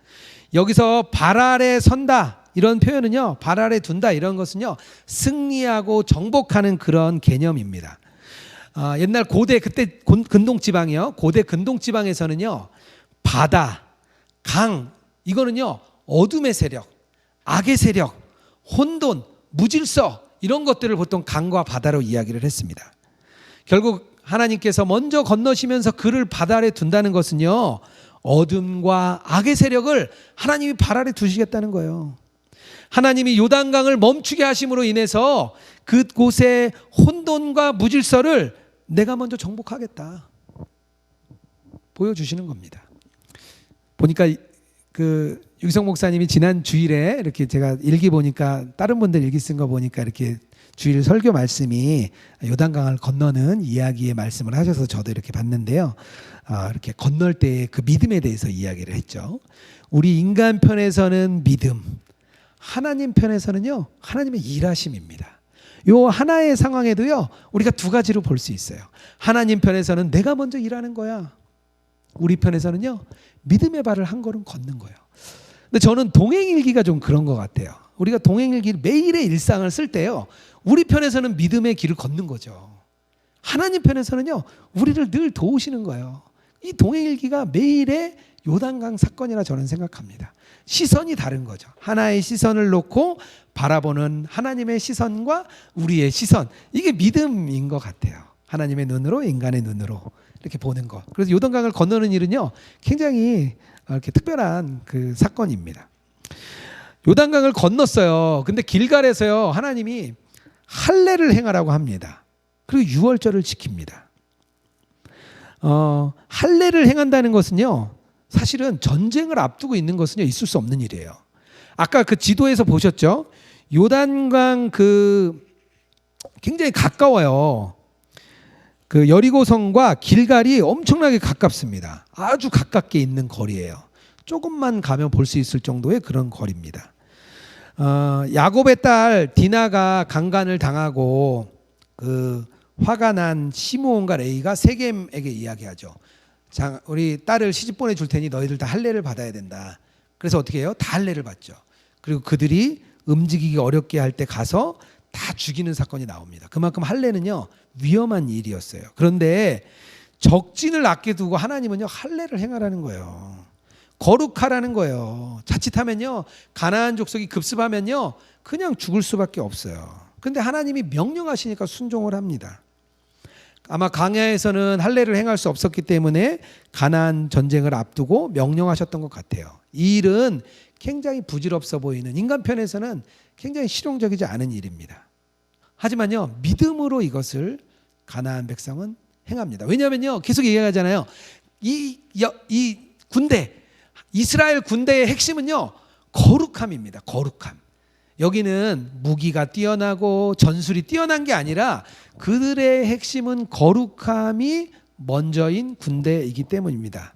여기서 발 아래 선다, 이런 표현은요, 발 아래 둔다, 이런 것은요, 승리하고 정복하는 그런 개념입니다. 옛날 고대, 그때 근동지방이요, 고대 근동지방에서는요, 바다, 강, 이거는요, 어둠의 세력, 악의 세력, 혼돈, 무질서, 이런 것들을 보통 강과 바다로 이야기를 했습니다. 결국 하나님께서 먼저 건너시면서 그를 바다 아래 둔다는 것은요, 어둠과 악의 세력을 하나님이 발 아래 두시겠다는 거예요. 하나님이 요단강을 멈추게 하심으로 인해서 그곳의 혼돈과 무질서를 내가 먼저 정복하겠다, 보여주시는 겁니다. 보니까 그 유기성 목사님이 지난 주일에 이렇게 제가 일기 보니까, 다른 분들 일기 쓴 거 보니까 이렇게 주일 설교 말씀이 요단강을 건너는 이야기의 말씀을 하셔서 저도 이렇게 봤는데요. 이렇게 건널 때의 그 믿음에 대해서 이야기를 했죠. 우리 인간 편에서는 믿음, 하나님 편에서는요, 하나님의 일하심입니다. 요 하나의 상황에도요, 우리가 두 가지로 볼 수 있어요. 하나님 편에서는 내가 먼저 일하는 거야. 우리 편에서는요, 믿음의 발을 한 걸음 걷는 거예요. 근데 저는 동행일기가 좀 그런 것 같아요. 우리가 동행일기 매일의 일상을 쓸 때요, 우리 편에서는 믿음의 길을 걷는 거죠. 하나님 편에서는요, 우리를 늘 도우시는 거예요. 이 동행일기가 매일의 요단강 사건이라 저는 생각합니다. 시선이 다른 거죠. 하나의 시선을 놓고 바라보는 하나님의 시선과 우리의 시선, 이게 믿음인 것 같아요. 하나님의 눈으로, 인간의 눈으로 이렇게 보는 것. 그래서 요단강을 건너는 일은요, 굉장히 이렇게 특별한 그 사건입니다. 요단강을 건넜어요. 근데 길갈에서요, 하나님이 할례를 행하라고 합니다. 그리고 유월절을 지킵니다. 할례를 행한다는 것은요, 사실은 전쟁을 앞두고 있는 것은요, 있을 수 없는 일이에요. 아까 그 지도에서 보셨죠? 요단강 굉장히 가까워요. 그 여리고성과 길갈이 엄청나게 가깝습니다. 아주 가깝게 있는 거리예요. 조금만 가면 볼 수 있을 정도의 그런 거리입니다. 야곱의 딸 디나가 강간을 당하고 그 화가 난 시므온과 레위가 세겜에게 이야기하죠. 자, 우리 딸을 시집 보내줄 테니 너희들 다 할례를 받아야 된다. 그래서 어떻게 해요? 다 할례를 받죠. 그리고 그들이 움직이기 어렵게 할 때 가서 다 죽이는 사건이 나옵니다. 그만큼 할례는요 위험한 일이었어요. 그런데 적진을 앞에 두고 하나님은요 할례를 행하라는 거예요. 거룩하라는 거예요. 자칫하면요 가나안 족속이 급습하면요 그냥 죽을 수밖에 없어요. 그런데 하나님이 명령하시니까 순종을 합니다. 아마 광야에서는 할례를 행할 수 없었기 때문에 가나안 전쟁을 앞두고 명령하셨던 것 같아요. 이 일은 굉장히 부질없어 보이는, 인간 편에서는 굉장히 실용적이지 않은 일입니다. 하지만요 믿음으로 이것을 가나안 백성은 행합니다. 왜냐하면요 계속 얘기하잖아요. 이 군대, 이스라엘 군대의 핵심은요 거룩함입니다. 거룩함. 여기는 무기가 뛰어나고 전술이 뛰어난 게 아니라 그들의 핵심은 거룩함이 먼저인 군대이기 때문입니다.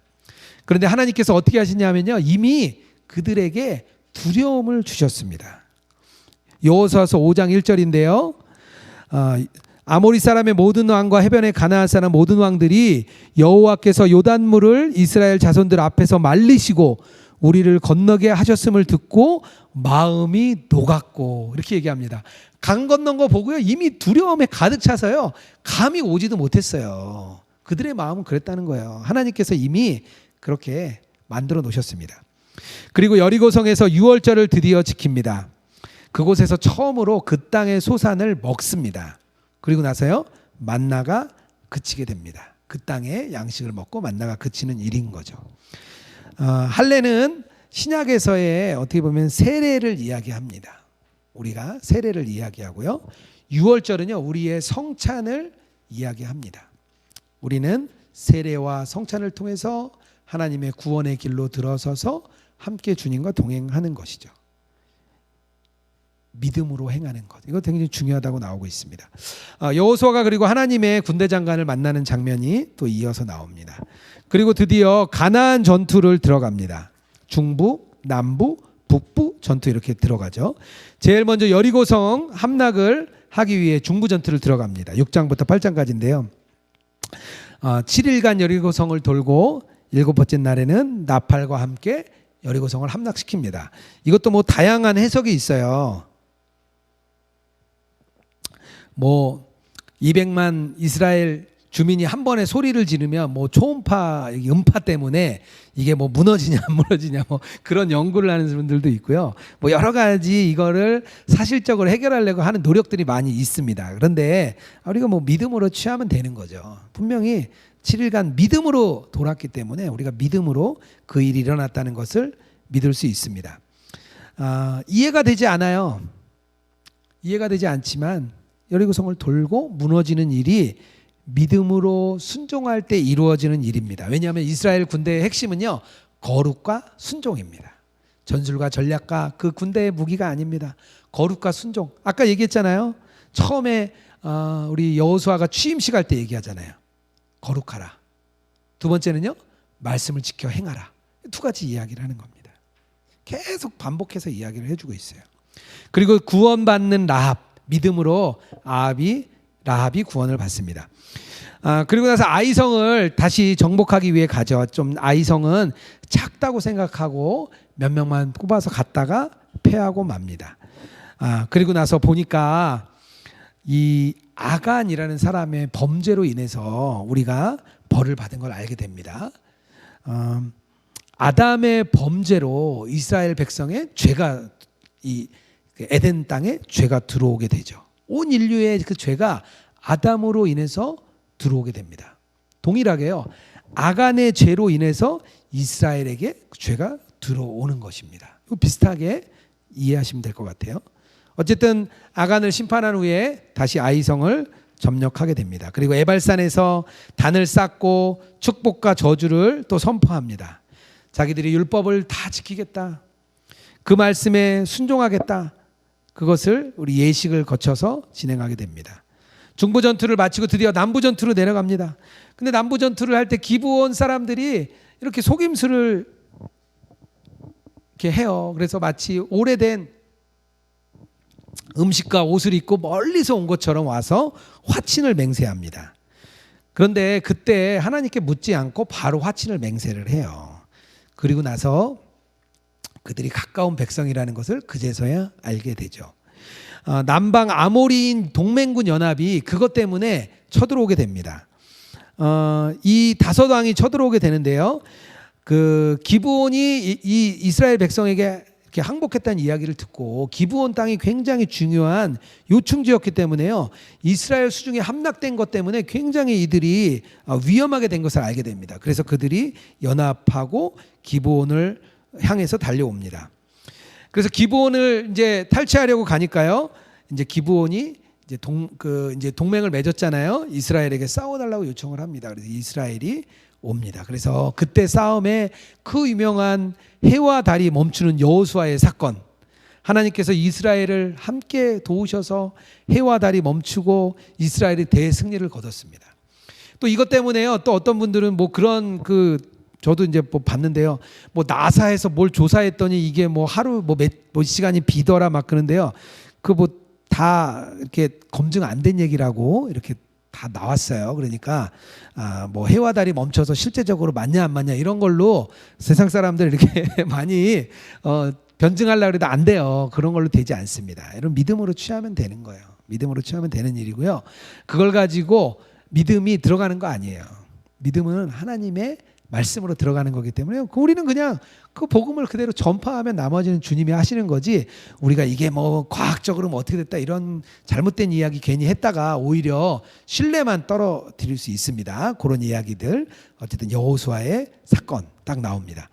그런데 하나님께서 어떻게 하시냐면요 이미 그들에게 두려움을 주셨습니다. 여호수아서 5장 1절인데요. 아모리 사람의 모든 왕과 해변의 가나안 사람 모든 왕들이 여호와께서 요단물을 이스라엘 자손들 앞에서 말리시고 우리를 건너게 하셨음을 듣고 마음이 녹았고, 이렇게 얘기합니다. 강 건넌 거 보고요 이미 두려움에 가득 차서요 감이 오지도 못했어요. 그들의 마음은 그랬다는 거예요. 하나님께서 이미 그렇게 만들어 놓으셨습니다. 그리고 여리고성에서 유월절을 드디어 지킵니다. 그곳에서 처음으로 그 땅의 소산을 먹습니다. 그리고 나서요 만나가 그치게 됩니다. 그 땅의 양식을 먹고 만나가 그치는 일인 거죠. 할례는 신약에서의 어떻게 보면 세례를 이야기합니다. 우리가 세례를 이야기하고요. 유월절은요 우리의 성찬을 이야기합니다. 우리는 세례와 성찬을 통해서 하나님의 구원의 길로 들어서서 함께 주님과 동행하는 것이죠. 믿음으로 행하는 것, 이거 굉장히 중요하다고 나오고 있습니다. 여호수아가 그리고 하나님의 군대 장관을 만나는 장면이 또 이어서 나옵니다. 그리고 드디어 가나안 전투를 들어갑니다. 중부, 남부, 북부 전투 이렇게 들어가죠. 제일 먼저 여리고성 함락을 하기 위해 중부 전투를 들어갑니다. 6장부터 8장까지인데요. 7일간 여리고성을 돌고 7번째 날에는 나팔과 함께 여리고성을 함락시킵니다. 이것도 뭐 다양한 해석이 있어요. 뭐 200만 이스라엘 주민이 한 번에 소리를 지르면 뭐 초음파, 음파 때문에 이게 뭐 무너지냐 안 무너지냐 뭐 그런 연구를 하는 분들도 있고요. 뭐 여러 가지 이거를 사실적으로 해결하려고 하는 노력들이 많이 있습니다. 그런데 우리가 뭐 믿음으로 취하면 되는 거죠. 분명히 7일간 믿음으로 돌았기 때문에 우리가 믿음으로 그 일이 일어났다는 것을 믿을 수 있습니다. 이해가 되지 않아요. 이해가 되지 않지만 여리고성을 돌고 무너지는 일이 믿음으로 순종할 때 이루어지는 일입니다. 왜냐하면 이스라엘 군대의 핵심은요 거룩과 순종입니다. 전술과 전략과 그 군대의 무기가 아닙니다. 거룩과 순종. 아까 얘기했잖아요. 처음에 우리 여호수아가 취임식 할 때 얘기하잖아요. 거룩하라. 두 번째는요 말씀을 지켜 행하라. 두 가지 이야기를 하는 겁니다. 계속 반복해서 이야기를 해주고 있어요. 그리고 구원받는 라합, 믿음으로 라합이 구원을 받습니다. 그리고 나서 아이성을 다시 정복하기 위해 가죠. 좀 아이성은 작다고 생각하고 몇 명만 뽑아서 갔다가 패하고 맙니다. 그리고 나서 보니까 이 아간이라는 사람의 범죄로 인해서 우리가 벌을 받은 걸 알게 됩니다. 아담의 범죄로 이스라엘 백성의 죄가, 이 에덴 땅에 죄가 들어오게 되죠. 온 인류의 그 죄가 아담으로 인해서 들어오게 됩니다. 동일하게요. 아간의 죄로 인해서 이스라엘에게 죄가 들어오는 것입니다. 비슷하게 이해하시면 될 것 같아요. 어쨌든 아간을 심판한 후에 다시 아이성을 점령하게 됩니다. 그리고 에발산에서 단을 쌓고 축복과 저주를 또 선포합니다. 자기들이 율법을 다 지키겠다. 그 말씀에 순종하겠다. 그것을 우리 예식을 거쳐서 진행하게 됩니다. 중부 전투를 마치고 드디어 남부 전투로 내려갑니다. 근데 남부 전투를 할 때 기브온 사람들이 이렇게 속임수를 이렇게 해요. 그래서 마치 오래된 음식과 옷을 입고 멀리서 온 것처럼 와서 화친을 맹세합니다. 그런데 그때 하나님께 묻지 않고 바로 화친을 맹세를 해요. 그리고 나서 그들이 가까운 백성이라는 것을 그제서야 알게 되죠. 남방 아모리인 동맹군 연합이 그것 때문에 쳐들어오게 됩니다. 이 다섯 왕이 쳐들어오게 되는데요. 그 기브온이 이 이스라엘 백성에게 이렇게 항복했다는 이야기를 듣고, 기브온 땅이 굉장히 중요한 요충지였기 때문에요, 이스라엘 수중에 함락된 것 때문에 굉장히 이들이 위험하게 된 것을 알게 됩니다. 그래서 그들이 연합하고 기브온을 향해서 달려옵니다. 그래서 기브온을 이제 탈취하려고 가니까요, 이제 기브온이 이제 동맹을 맺었잖아요. 이스라엘에게 싸워달라고 요청을 합니다. 그래서 이스라엘이 옵니다. 그래서 그때 싸움에 그 유명한 해와 달이 멈추는 여호수아의 사건, 하나님께서 이스라엘을 함께 도우셔서 해와 달이 멈추고 이스라엘이 대승리를 거뒀습니다. 또 이것 때문에요, 또 어떤 분들은 뭐 그런 저도 이제 뭐 봤는데요, 뭐 나사에서 뭘 조사했더니 이게 뭐 하루 몇 시간이 비더라 막 그러는데요, 그 뭐 다 이렇게 검증 안 된 얘기라고 이렇게 다 나왔어요. 그러니까 뭐 해와 달이 멈춰서 실제적으로 맞냐 안 맞냐 이런 걸로 세상 사람들 이렇게 많이 변증하려고 해도 안 돼요. 그런 걸로 되지 않습니다. 이런 믿음으로 취하면 되는 거예요. 믿음으로 취하면 되는 일이고요. 그걸 가지고 믿음이 들어가는 거 아니에요. 믿음은 하나님의 말씀으로 들어가는 거기 때문에 우리는 그냥 그 복음을 그대로 전파하면 나머지는 주님이 하시는 거지, 우리가 이게 뭐 과학적으로 뭐 어떻게 됐다 이런 잘못된 이야기 괜히 했다가 오히려 신뢰만 떨어뜨릴 수 있습니다. 그런 이야기들, 어쨌든 여호수아의 사건 딱 나옵니다.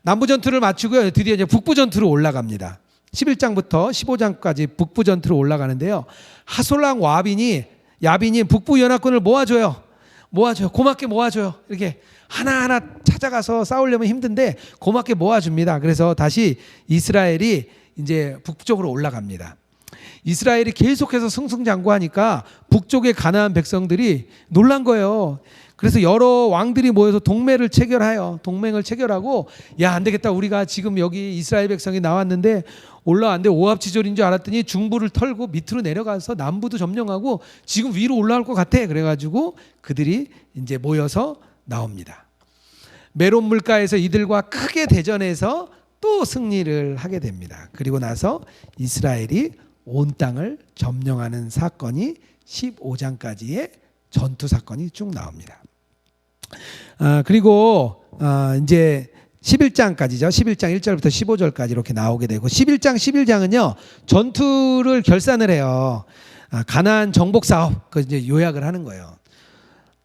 남부 전투를 마치고요, 드디어 이제 북부 전투로 올라갑니다. 11장부터 15장까지 북부 전투로 올라가는데요, 하솔랑 야빈이 북부 연합군을 모아줘요. 고맙게 모아줘요. 이렇게 하나하나 찾아가서 싸우려면 힘든데 고맙게 모아줍니다. 그래서 다시 이스라엘이 이제 북쪽으로 올라갑니다. 이스라엘이 계속해서 승승장구하니까 북쪽의 가나안 백성들이 놀란 거예요. 그래서 여러 왕들이 모여서 동맹을 체결하고, 야, 안 되겠다, 우리가 지금 여기 이스라엘 백성이 나왔는데 올라왔는데 오합지졸인 줄 알았더니 중부를 털고 밑으로 내려가서 남부도 점령하고 지금 위로 올라올 것 같아. 그래가지고 그들이 이제 모여서 나옵니다. 메론 물가에서 이들과 크게 대전해서 또 승리를 하게 됩니다. 그리고 나서 이스라엘이 온 땅을 점령하는 사건이 15장까지의 전투 사건이 쭉 나옵니다. 그리고 이제 11장까지죠. 11장 1절부터 15절까지 이렇게 나오게 되고, 11장 11장은요 전투를 결산을 해요. 가나안 정복 사업, 그 이제 요약을 하는 거예요.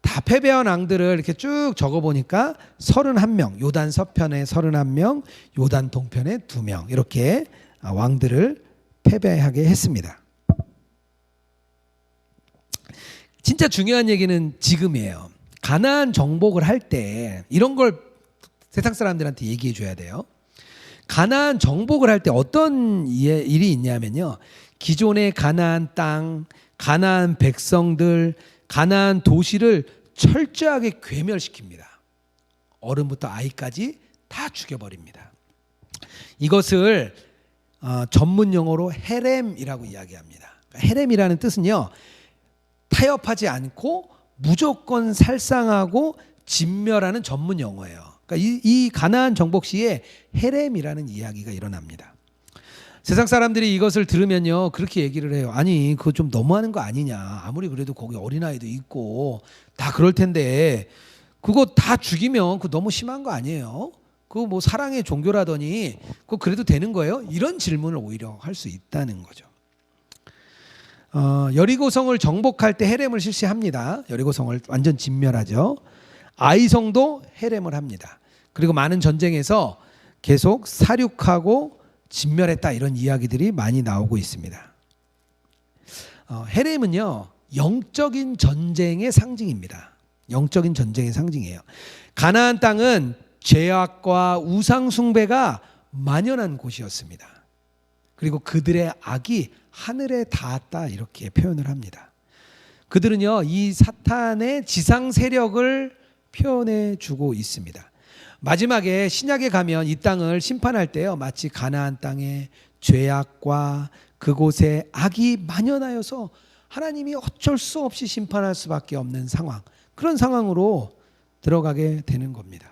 다 패배한 왕들을 이렇게 쭉 적어보니까 31명, 요단 서편에 31명, 요단 동편에 2명, 이렇게 왕들을 패배하게 했습니다. 진짜 중요한 얘기는 지금이에요. 가나안 정복을 할 때 이런 걸 세상 사람들한테 얘기해 줘야 돼요. 가나안 정복을 할 때 어떤 일이 있냐면요, 기존의 가나안 땅, 가나안 백성들, 가나안 도시를 철저하게 괴멸시킵니다. 어른부터 아이까지 다 죽여버립니다. 이것을 전문 용어로 헤렘이라고 이야기합니다. 헤렘이라는 뜻은요, 타협하지 않고 무조건 살상하고 진멸하는 전문 용어예요. 그러니까 이 가나안 정복 시에 헤렘이라는 이야기가 일어납니다. 세상 사람들이 이것을 들으면요 그렇게 얘기를 해요. 아니, 그거 좀 너무하는 거 아니냐. 아무리 그래도 거기 어린아이도 있고 다 그럴 텐데 그거 다 죽이면 그거 너무 심한 거 아니에요? 그거 뭐 사랑의 종교라더니 그거 그래도 되는 거예요? 이런 질문을 오히려 할 수 있다는 거죠. 여리고성을 정복할 때 헤렘을 실시합니다. 여리고성을 완전 진멸하죠. 아이성도 헤렘을 합니다. 그리고 많은 전쟁에서 계속 사륙하고 진멸했다, 이런 이야기들이 많이 나오고 있습니다. 헤렘은요 영적인 전쟁의 상징입니다. 영적인 전쟁의 상징이에요. 가나안 땅은 죄악과 우상 숭배가 만연한 곳이었습니다. 그리고 그들의 악이 하늘에 닿았다, 이렇게 표현을 합니다. 그들은요 이 사탄의 지상 세력을 표현해 주고 있습니다. 마지막에 신약에 가면 이 땅을 심판할 때요 마치 가나안 땅에 죄악과 그곳에 악이 만연하여서 하나님이 어쩔 수 없이 심판할 수밖에 없는 상황, 그런 상황으로 들어가게 되는 겁니다.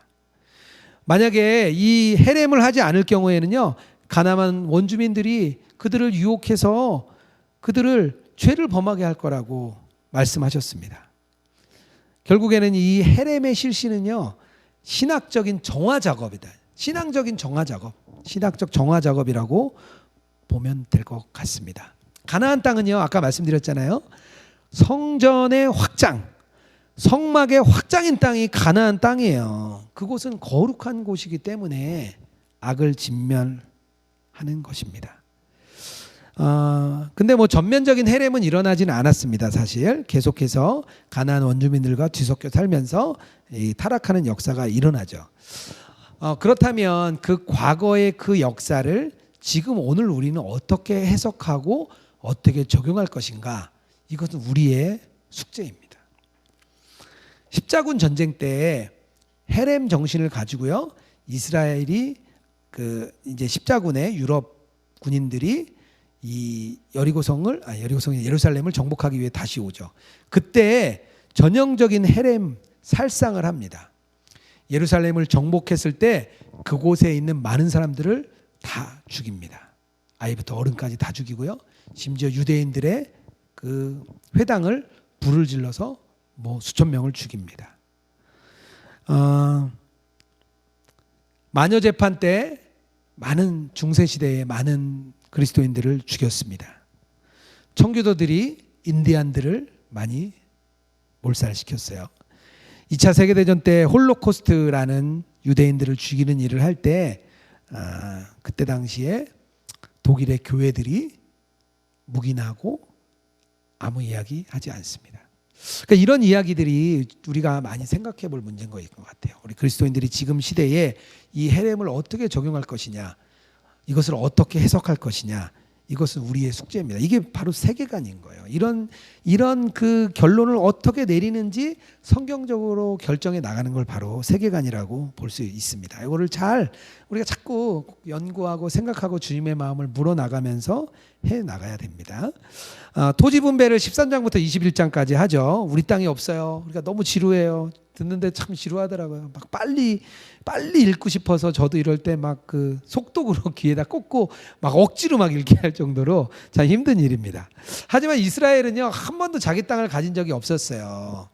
만약에 이 헤렘을 하지 않을 경우에는요, 가나안 원주민들이 그들을 유혹해서 그들을 죄를 범하게 할 거라고 말씀하셨습니다. 결국에는 이 헤렘의 실시는요, 신학적인 정화 작업이다. 신앙적인 정화 작업, 신학적 정화 작업이라고 보면 될 것 같습니다. 가나안 땅은요, 아까 말씀드렸잖아요, 성전의 확장, 성막의 확장인 땅이 가나안 땅이에요. 그곳은 거룩한 곳이기 때문에 악을 진멸하는 것입니다. 근데 뭐 전면적인 헤렘은 일어나지는 않았습니다. 사실 계속해서 가나안 원주민들과 뒤섞여 살면서 이 타락하는 역사가 일어나죠. 그렇다면 그 과거의 그 역사를 지금 오늘 우리는 어떻게 해석하고 어떻게 적용할 것인가? 이것은 우리의 숙제입니다. 십자군 전쟁 때 헤렘 정신을 가지고요, 이스라엘이 그 이제 십자군의 유럽 군인들이 이 여리고성이 예루살렘을 정복하기 위해 다시 오죠. 그때 전형적인 헤렘 살상을 합니다. 예루살렘을 정복했을 때 그곳에 있는 많은 사람들을 다 죽입니다. 아이부터 어른까지 다 죽이고요. 심지어 유대인들의 그 회당을 불을 질러서 뭐 수천 명을 죽입니다. 마녀 재판 때 많은 중세 시대에 많은 그리스도인들을 죽였습니다. 청교도들이 인디안들을 많이 몰살시켰어요. 2차 세계대전 때 홀로코스트라는 유대인들을 죽이는 일을 할 때 그때 당시에 독일의 교회들이 묵인하고 아무 이야기 하지 않습니다. 그러니까 이런 이야기들이 우리가 많이 생각해 볼 문제인 것 같아요. 우리 그리스도인들이 지금 시대에 이 헤렘을 어떻게 적용할 것이냐, 이것을 어떻게 해석할 것이냐, 이것은 우리의 숙제입니다. 이게 바로 세계관인 거예요. 이런 그 결론을 어떻게 내리는지 성경적으로 결정해 나가는 걸 바로 세계관이라고 볼 수 있습니다. 이거를 잘 우리가 자꾸 연구하고 생각하고 주님의 마음을 물어나가면서 해 나가야 됩니다. 토지 분배를 13장부터 21장까지 하죠. 우리 땅이 없어요. 우리가 너무 지루해요. 듣는데 참 지루하더라고요. 막 빨리 읽고 싶어서 저도 이럴 때 막 그 속독으로 귀에다 꽂고 막 억지로 막 읽게 할 정도로 참 힘든 일입니다. 하지만 이스라엘은요, 한 번도 자기 땅을 가진 적이 없었어요.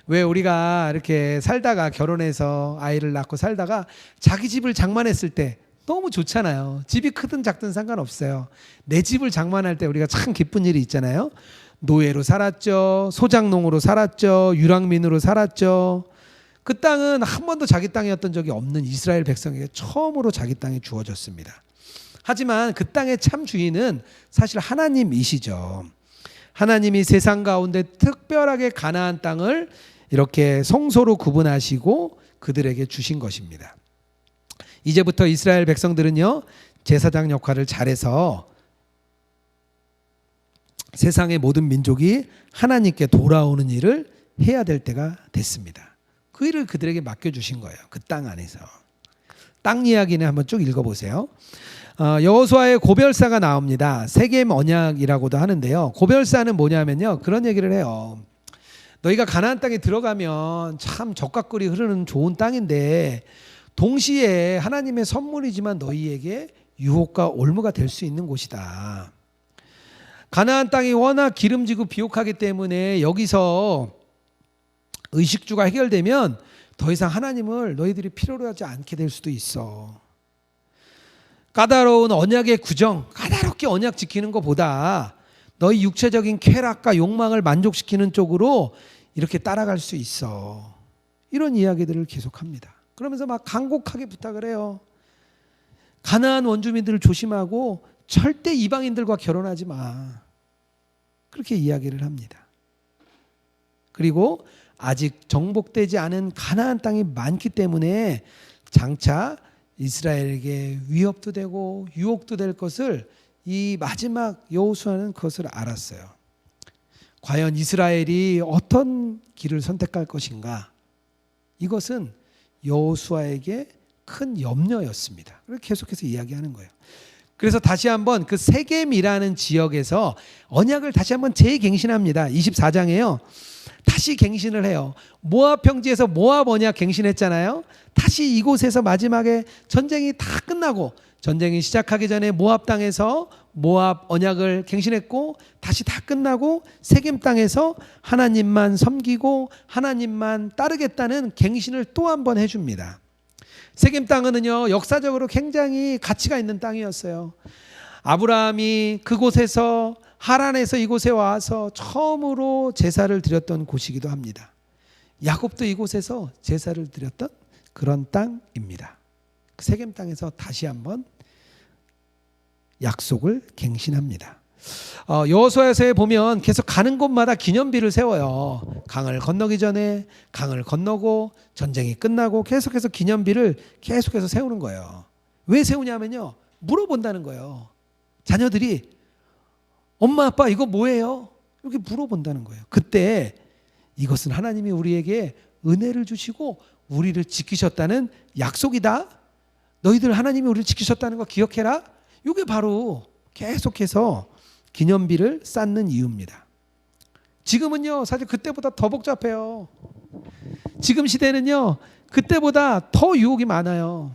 왜 우리가 이렇게 살다가 결혼해서 아이를 낳고 살다가 자기 집을 장만했을 때 너무 좋잖아요. 집이 크든 작든 상관없어요. 내 집을 장만할 때 우리가 참 기쁜 일이 있잖아요. 노예로 살았죠. 소작농으로 살았죠. 유랑민으로 살았죠. 그 땅은 한 번도 자기 땅이었던 적이 없는 이스라엘 백성에게 처음으로 자기 땅이 주어졌습니다. 하지만 그 땅의 참 주인은 사실 하나님이시죠. 하나님이 세상 가운데 특별하게 가나안 땅을 이렇게 성소로 구분하시고 그들에게 주신 것입니다. 이제부터 이스라엘 백성들은요, 제사장 역할을 잘해서 세상의 모든 민족이 하나님께 돌아오는 일을 해야 될 때가 됐습니다. 그 일을 그들에게 맡겨주신 거예요. 그 땅 안에서. 땅 이야기는 한번 쭉 읽어보세요. 여호수아의 고별사가 나옵니다. 세겜 언약이라고도 하는데요. 고별사는 뭐냐면요, 그런 얘기를 해요. 너희가 가나안 땅에 들어가면 참 적각꿀이 흐르는 좋은 땅인데 동시에 하나님의 선물이지만 너희에게 유혹과 올무가 될 수 있는 곳이다. 가나안 땅이 워낙 기름지고 비옥하기 때문에 여기서 의식주가 해결되면 더 이상 하나님을 너희들이 필요로 하지 않게 될 수도 있어. 까다로운 언약의 구정, 까다롭게 언약 지키는 것보다 너희 육체적인 쾌락과 욕망을 만족시키는 쪽으로 이렇게 따라갈 수 있어. 이런 이야기들을 계속합니다. 그러면서 막 간곡하게 부탁을 해요. 가나안 원주민들을 조심하고 절대 이방인들과 결혼하지 마. 그렇게 이야기를 합니다. 그리고 아직 정복되지 않은 가나안 땅이 많기 때문에 장차 이스라엘에게 위협도 되고 유혹도 될 것을 이 마지막 여호수아는 그것을 알았어요. 과연 이스라엘이 어떤 길을 선택할 것인가? 이것은 여호수아에게 큰 염려였습니다. 그래서 계속해서 이야기하는 거예요. 그래서 다시 한번 그 세겜이라는 지역에서 언약을 다시 한번 재갱신합니다. 24장에요. 다시 갱신을 해요. 모압 평지에서 모압 언약 갱신했잖아요. 다시 이곳에서 마지막에 전쟁이 다 끝나고, 전쟁이 시작하기 전에 모압 땅에서 모압 언약을 갱신했고, 다시 다 끝나고 세겜 땅에서 하나님만 섬기고 하나님만 따르겠다는 갱신을 또 한 번 해줍니다. 세겜 땅은요, 역사적으로 굉장히 가치가 있는 땅이었어요. 아브라함이 그곳에서, 하란에서 이곳에 와서 처음으로 제사를 드렸던 곳이기도 합니다. 야곱도 이곳에서 제사를 드렸던 그런 땅입니다. 세겜 땅에서 다시 한번 약속을 갱신합니다. 여호수아서에 보면 계속 가는 곳마다 기념비를 세워요. 강을 건너기 전에, 강을 건너고, 전쟁이 끝나고 계속해서 기념비를 계속해서 세우는 거예요. 왜 세우냐면요, 물어본다는 거예요. 자녀들이 엄마 아빠 이거 뭐예요? 이렇게 물어본다는 거예요. 그때 이것은 하나님이 우리에게 은혜를 주시고 우리를 지키셨다는 약속이다. 너희들 하나님이 우리를 지키셨다는 거 기억해라. 이게 바로 계속해서 기념비를 쌓는 이유입니다. 지금은요, 사실 그때보다 더 복잡해요. 지금 시대는요, 그때보다 더 유혹이 많아요.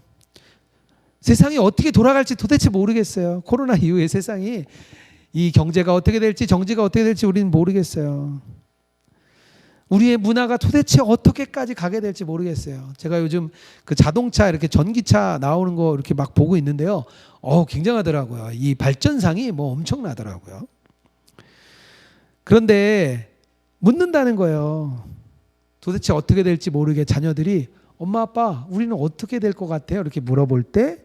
세상이 어떻게 돌아갈지 도대체 모르겠어요. 코로나 이후에 세상이, 이 경제가 어떻게 될지, 정치가 어떻게 될지 우리는 모르겠어요. 우리의 문화가 도대체 어떻게까지 가게 될지 모르겠어요. 제가 요즘 그 자동차, 이렇게 전기차 나오는 거 이렇게 막 보고 있는데요. 굉장하더라고요. 이 발전상이 뭐 엄청나더라고요. 그런데 묻는다는 거예요. 도대체 어떻게 될지 모르게 자녀들이 엄마 아빠 우리는 어떻게 될 것 같아요? 이렇게 물어볼 때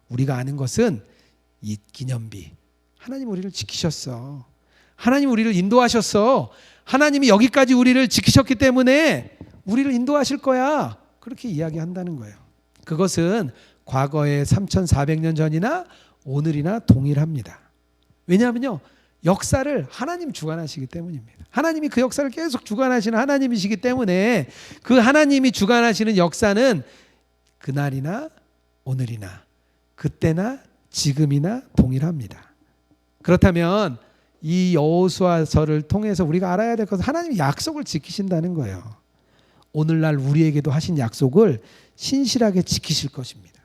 우리가 아는 것은 이 기념비, 하나님 우리를 지키셨어. 하나님 우리를 인도하셨어. 하나님이 여기까지 우리를 지키셨기 때문에 우리를 인도하실 거야. 그렇게 이야기한다는 거예요. 그것은 과거의 3,400년 전이나 오늘이나 동일합니다. 왜냐하면요, 역사를 하나님 주관하시기 때문입니다. 하나님이 그 역사를 계속 주관하시는 하나님이시기 때문에 그 하나님이 주관하시는 역사는 그날이나 오늘이나 그때나 지금이나 동일합니다. 그렇다면 이 여호수아서를 통해서 우리가 알아야 될 것은 하나님이 약속을 지키신다는 거예요. 오늘날 우리에게도 하신 약속을 신실하게 지키실 것입니다.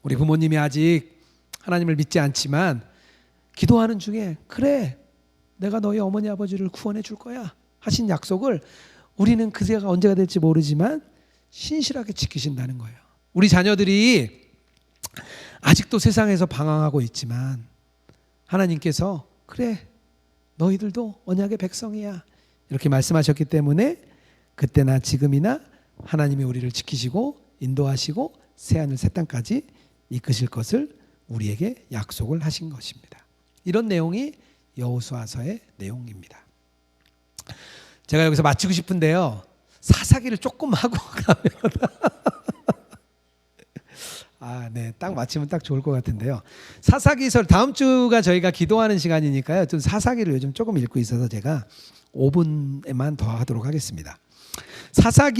우리 부모님이 아직 하나님을 믿지 않지만 기도하는 중에 그래, 내가 너희 어머니 아버지를 구원해 줄 거야 하신 약속을 우리는 그때가 언제가 될지 모르지만 신실하게 지키신다는 거예요. 우리 자녀들이 아직도 세상에서 방황하고 있지만 하나님께서 그래, 너희들도 언약의 백성이야 이렇게 말씀하셨기 때문에 그때나 지금이나 하나님이 우리를 지키시고 인도하시고 새하늘 새 땅까지 이끄실 것을 우리에게 약속을 하신 것입니다. 이런 내용이 여호수아서의 내용입니다. 제가 여기서 마치고 싶은데요, 사사기를 조금 하고 가면 네, 딱 마치면 딱 좋을 것 같은데요. 사사기설 다음 주가 저희가 기도하는 시간이니까요. 좀 사사기를 요즘 조금 읽고 있어서 제가 5분에만 더 하도록 하겠습니다. 사사가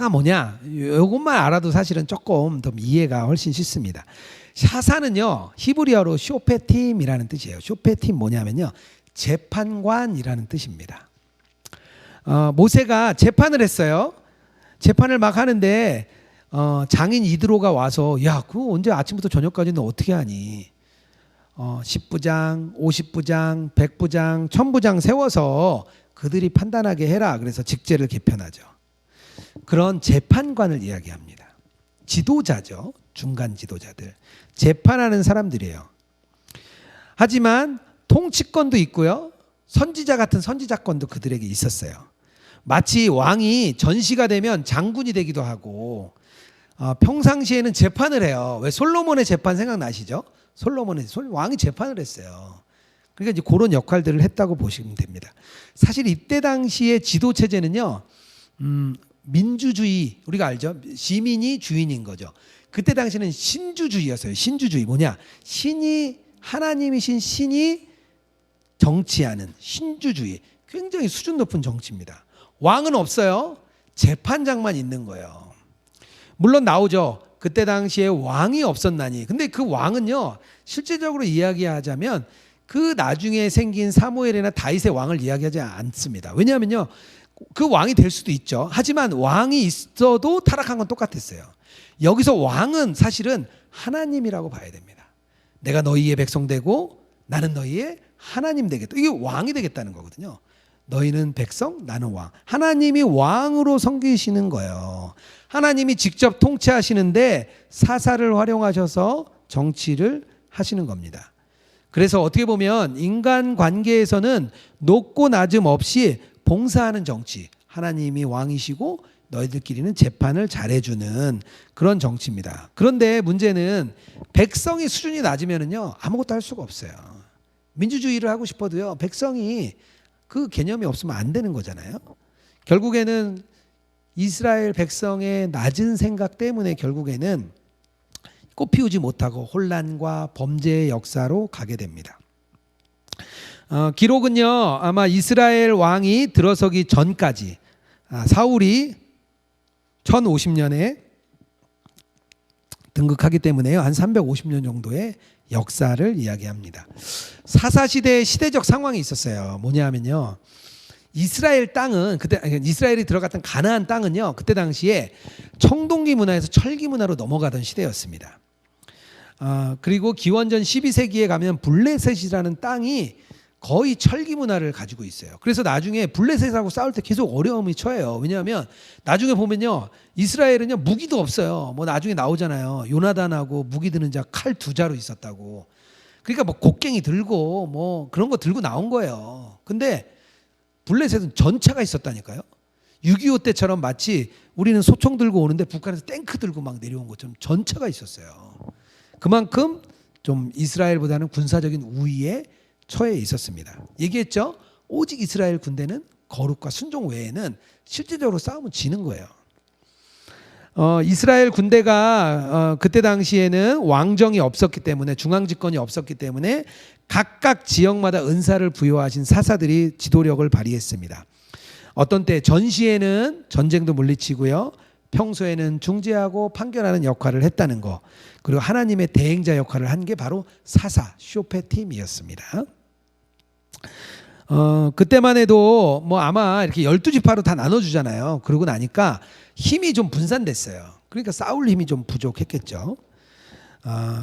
뭐냐? 이것만 알아도 사실은 조금 더 이해가 훨씬 쉽습니다. 사사는요, 히브리어로 쇼페팀이라는 뜻이에요. 쇼페팀 뭐냐면요, 재판관이라는 뜻입니다. 모세가 재판을 했어요. 재판을 막 하는데 장인 이드로가 와서 야, 그거 언제 아침부터 저녁까지는 어떻게 하니? 10부장, 50부장, 100부장, 1000부장 세워서 그들이 판단하게 해라. 그래서 직제를 개편하죠. 그런 재판관을 이야기합니다. 지도자죠. 중간 지도자들. 재판하는 사람들이에요. 하지만 통치권도 있고요. 선지자 같은 선지자권도 그들에게 있었어요. 마치 왕이 전시가 되면 장군이 되기도 하고 평상시에는 재판을 해요. 왜 솔로몬의 재판 생각나시죠? 왕이 재판을 했어요. 그러니까 이제 그런 역할들을 했다고 보시면 됩니다. 사실 이때 당시의 지도 체제는요, 민주주의, 우리가 알죠? 시민이 주인인 거죠. 그때 당시는 신주주의였어요. 신주주의 뭐냐? 하나님이신 신이 정치하는 신주주의. 굉장히 수준 높은 정치입니다. 왕은 없어요. 재판장만 있는 거예요. 물론 나오죠. 그때 당시에 왕이 없었나니. 근데 그 왕은요, 실제적으로 이야기하자면 그 나중에 생긴 사무엘이나 다윗의 왕을 이야기하지 않습니다. 왜냐하면요, 그 왕이 될 수도 있죠. 하지만 왕이 있어도 타락한 건 똑같았어요. 여기서 왕은 사실은 하나님이라고 봐야 됩니다. 내가 너희의 백성 되고 나는 너희의 하나님 되겠다. 이게 왕이 되겠다는 거거든요. 너희는 백성, 나는 왕. 하나님이 왕으로 섬기시는 거예요. 하나님이 직접 통치하시는데 사사를 활용하셔서 정치를 하시는 겁니다. 그래서 어떻게 보면 인간 관계에서는 높고 낮음 없이 봉사하는 정치, 하나님이 왕이시고 너희들끼리는 재판을 잘해주는 그런 정치입니다. 그런데 문제는 백성이 수준이 낮으면요 아무것도 할 수가 없어요. 민주주의를 하고 싶어도요 백성이 그 개념이 없으면 안 되는 거잖아요. 결국에는 이스라엘 백성의 낮은 생각 때문에 결국에는 꽃피우지 못하고 혼란과 범죄의 역사로 가게 됩니다. 기록은요 아마 이스라엘 왕이 들어서기 전까지 사울이 1050년에 등극하기 때문에요 한 350년 정도의 역사를 이야기합니다. 사사시대의 시대적 상황이 있었어요. 뭐냐면요 이스라엘 땅은 그때 이스라엘이 들어갔던 가나안 땅은요 그때 당시에 청동기 문화에서 철기 문화로 넘어가던 시대였습니다. 그리고 기원전 12세기에 가면 블레셋이라는 땅이 거의 철기 문화를 가지고 있어요. 그래서 나중에 블레셋하고 싸울 때 계속 어려움이 처해요. 왜냐하면 나중에 보면요 이스라엘은요 무기도 없어요. 뭐 나중에 나오잖아요. 요나단하고 무기 드는 자 칼 2자루 있었다고. 그러니까 뭐 곡괭이 들고 뭐 그런 거 들고 나온 거예요. 근데 블레셋은 전차가 있었다니까요. 6.25 때처럼 마치 우리는 소총 들고 오는데 북한에서 탱크 들고 막 내려온 것처럼 전차가 있었어요. 그만큼 좀 이스라엘보다는 군사적인 우위에 처해 있었습니다. 얘기했죠. 오직 이스라엘 군대는 거룩과 순종 외에는 실질적으로 싸우면 지는 거예요. 이스라엘 군대가 그때 당시에는 왕정이 없었기 때문에 중앙 집권이 없었기 때문에 각각 지역마다 은사를 부여하신 사사들이 지도력을 발휘했습니다. 어떤 때 전시에는 전쟁도 물리치고요. 평소에는 중재하고 판결하는 역할을 했다는 거. 그리고 하나님의 대행자 역할을 한 게 바로 사사 쇼페팀이었습니다. 그때만 해도 뭐 아마 이렇게 12지파로 다 나눠주잖아요. 그러고 나니까 힘이 좀 분산됐어요. 그러니까 싸울 힘이 좀 부족했겠죠.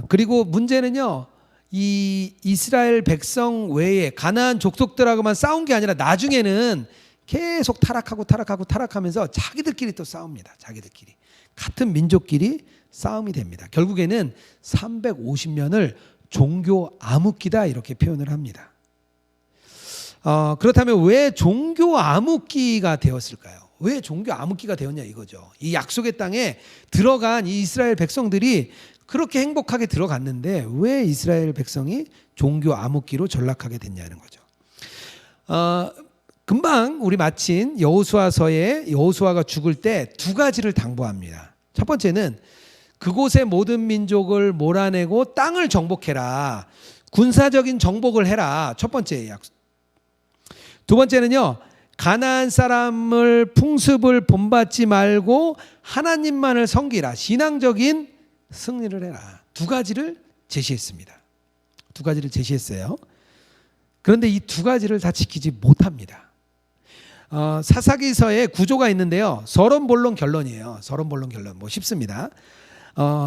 그리고 문제는요, 이 이스라엘 백성 외에 가나안 족속들하고만 싸운 게 아니라 나중에는 계속 타락하면서 자기들끼리 또 싸웁니다. 자기들끼리 같은 민족끼리 싸움이 됩니다. 결국에는 350년을 종교 암흑기다 이렇게 표현을 합니다. 그렇다면 왜 종교 암흑기가 되었을까요? 왜 종교 암흑기가 되었냐 이거죠. 이 약속의 땅에 들어간 이 이스라엘 백성들이 그렇게 행복하게 들어갔는데 왜 이스라엘 백성이 종교 암흑기로 전락하게 됐냐는 거죠. 금방 우리 마친 여호수아서에 여호수아가 죽을 때 2가지를 당부합니다. 첫 번째는 그곳의 모든 민족을 몰아내고 땅을 정복해라. 군사적인 정복을 해라. 첫 번째 약속. 두 번째는요. 가나안 사람을 풍습을 본받지 말고 하나님만을 섬기라. 신앙적인 승리를 해라. 2가지를 제시했습니다. 2가지를 제시했어요. 그런데 이 2가지를 다 지키지 못합니다. 사사기서에 구조가 있는데요. 서론 본론 결론이에요. 서론 본론 결론 뭐 쉽습니다.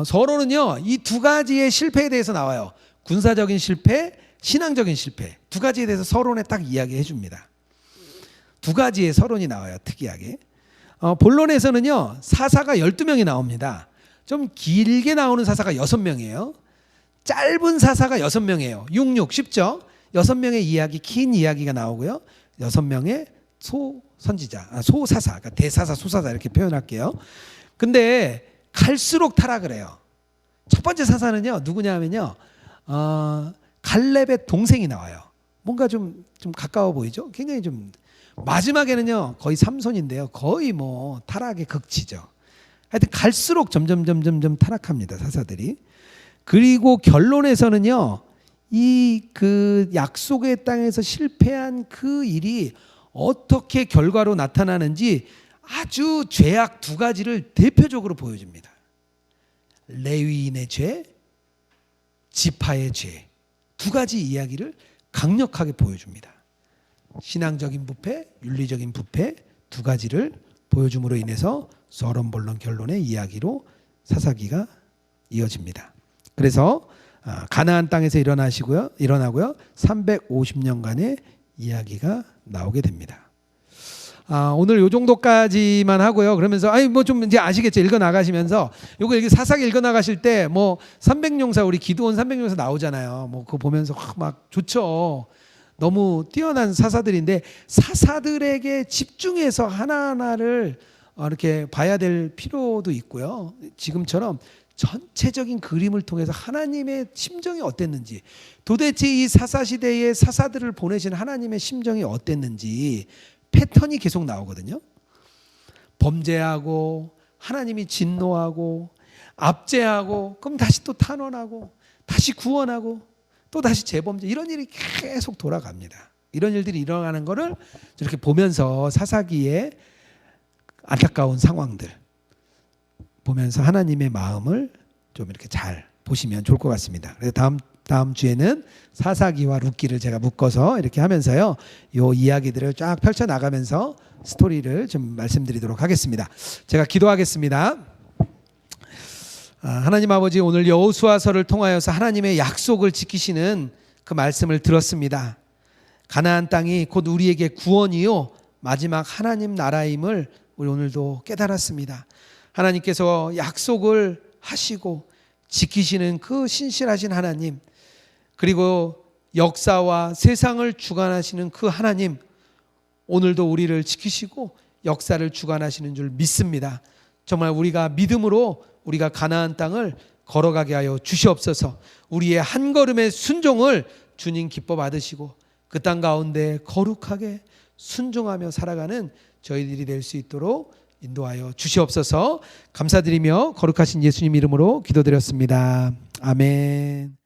서론은요 이 2가지의 실패에 대해서 나와요. 군사적인 실패, 신앙적인 실패 2가지에 대해서 서론에 딱 이야기해 줍니다. 2가지의 서론이 나와요. 특이하게 본론에서는요 사사가 12명이 나옵니다. 좀 길게 나오는 사사가 6명이에요. 짧은 사사가 6명이에요. 66 쉽죠? 6명의 이야기, 긴 이야기가 나오고요. 6명의 소선지자, 소사사, 그러니까 대사사, 소사사 이렇게 표현할게요. 근데 갈수록 타락을 해요. 첫 번째 사사는요 누구냐 하면요 갈렙의 동생이 나와요. 뭔가 좀 가까워 보이죠? 굉장히 좀 마지막에는요 거의 삼손인데요 거의 뭐 타락의 극치죠. 하여튼 갈수록 점점 타락합니다 사사들이. 그리고 결론에서는요 이 그 약속의 땅에서 실패한 그 일이 어떻게 결과로 나타나는지 아주 죄악 2가지를 대표적으로 보여줍니다. 레위인의 죄, 지파의 죄, 두 가지 이야기를 강력하게 보여줍니다. 신앙적인 부패, 윤리적인 부패 두 가지를 보여줌으로 인해서 서론본론 결론의 이야기로 사사기가 이어집니다. 그래서 가나안 땅에서 일어나고요. 350년간의 이야기가 나오게 됩니다. 오늘 요 정도까지만 하고요. 그러면서 뭐 좀 이제 아시겠죠? 읽어 나가시면서 요거 이렇게 사사기 읽어 나가실 때 뭐 300용사 우리 기드온 300용사 나오잖아요. 뭐 그거 보면서 막 좋죠. 너무 뛰어난 사사들인데 사사들에게 집중해서 하나하나를 이렇게 봐야 될 필요도 있고요. 지금처럼 전체적인 그림을 통해서 하나님의 심정이 어땠는지, 도대체 이 사사 시대에 사사들을 보내신 하나님의 심정이 어땠는지 패턴이 계속 나오거든요. 범죄하고 하나님이 진노하고 압제하고 그럼 다시 또 탄원하고 다시 구원하고 또 다시 재범죄, 이런 일이 계속 돌아갑니다. 이런 일들이 일어나는 거를 이렇게 보면서 사사기의 안타까운 상황들 보면서 하나님의 마음을 좀 이렇게 잘 보시면 좋을 것 같습니다. 그래서 다음 주에는 사사기와 룻기를 제가 묶어서 이렇게 하면서요, 요 이야기들을 쫙 펼쳐 나가면서 스토리를 좀 말씀드리도록 하겠습니다. 제가 기도하겠습니다. 하나님 아버지, 오늘 여호수아서를 통하여서 하나님의 약속을 지키시는 그 말씀을 들었습니다. 가나안 땅이 곧 우리에게 구원이요 마지막 하나님 나라임을 우리 오늘도 깨달았습니다. 하나님께서 약속을 하시고 지키시는 그 신실하신 하나님, 그리고 역사와 세상을 주관하시는 그 하나님, 오늘도 우리를 지키시고 역사를 주관하시는 줄 믿습니다. 정말 우리가 믿음으로 우리가 가나안 땅을 걸어가게 하여 주시옵소서. 우리의 한 걸음의 순종을 주님 기뻐 받으시고 그 땅 가운데 거룩하게 순종하며 살아가는 저희들이 될 수 있도록 인도하여 주시옵소서. 감사드리며 거룩하신 예수님 이름으로 기도드렸습니다. 아멘.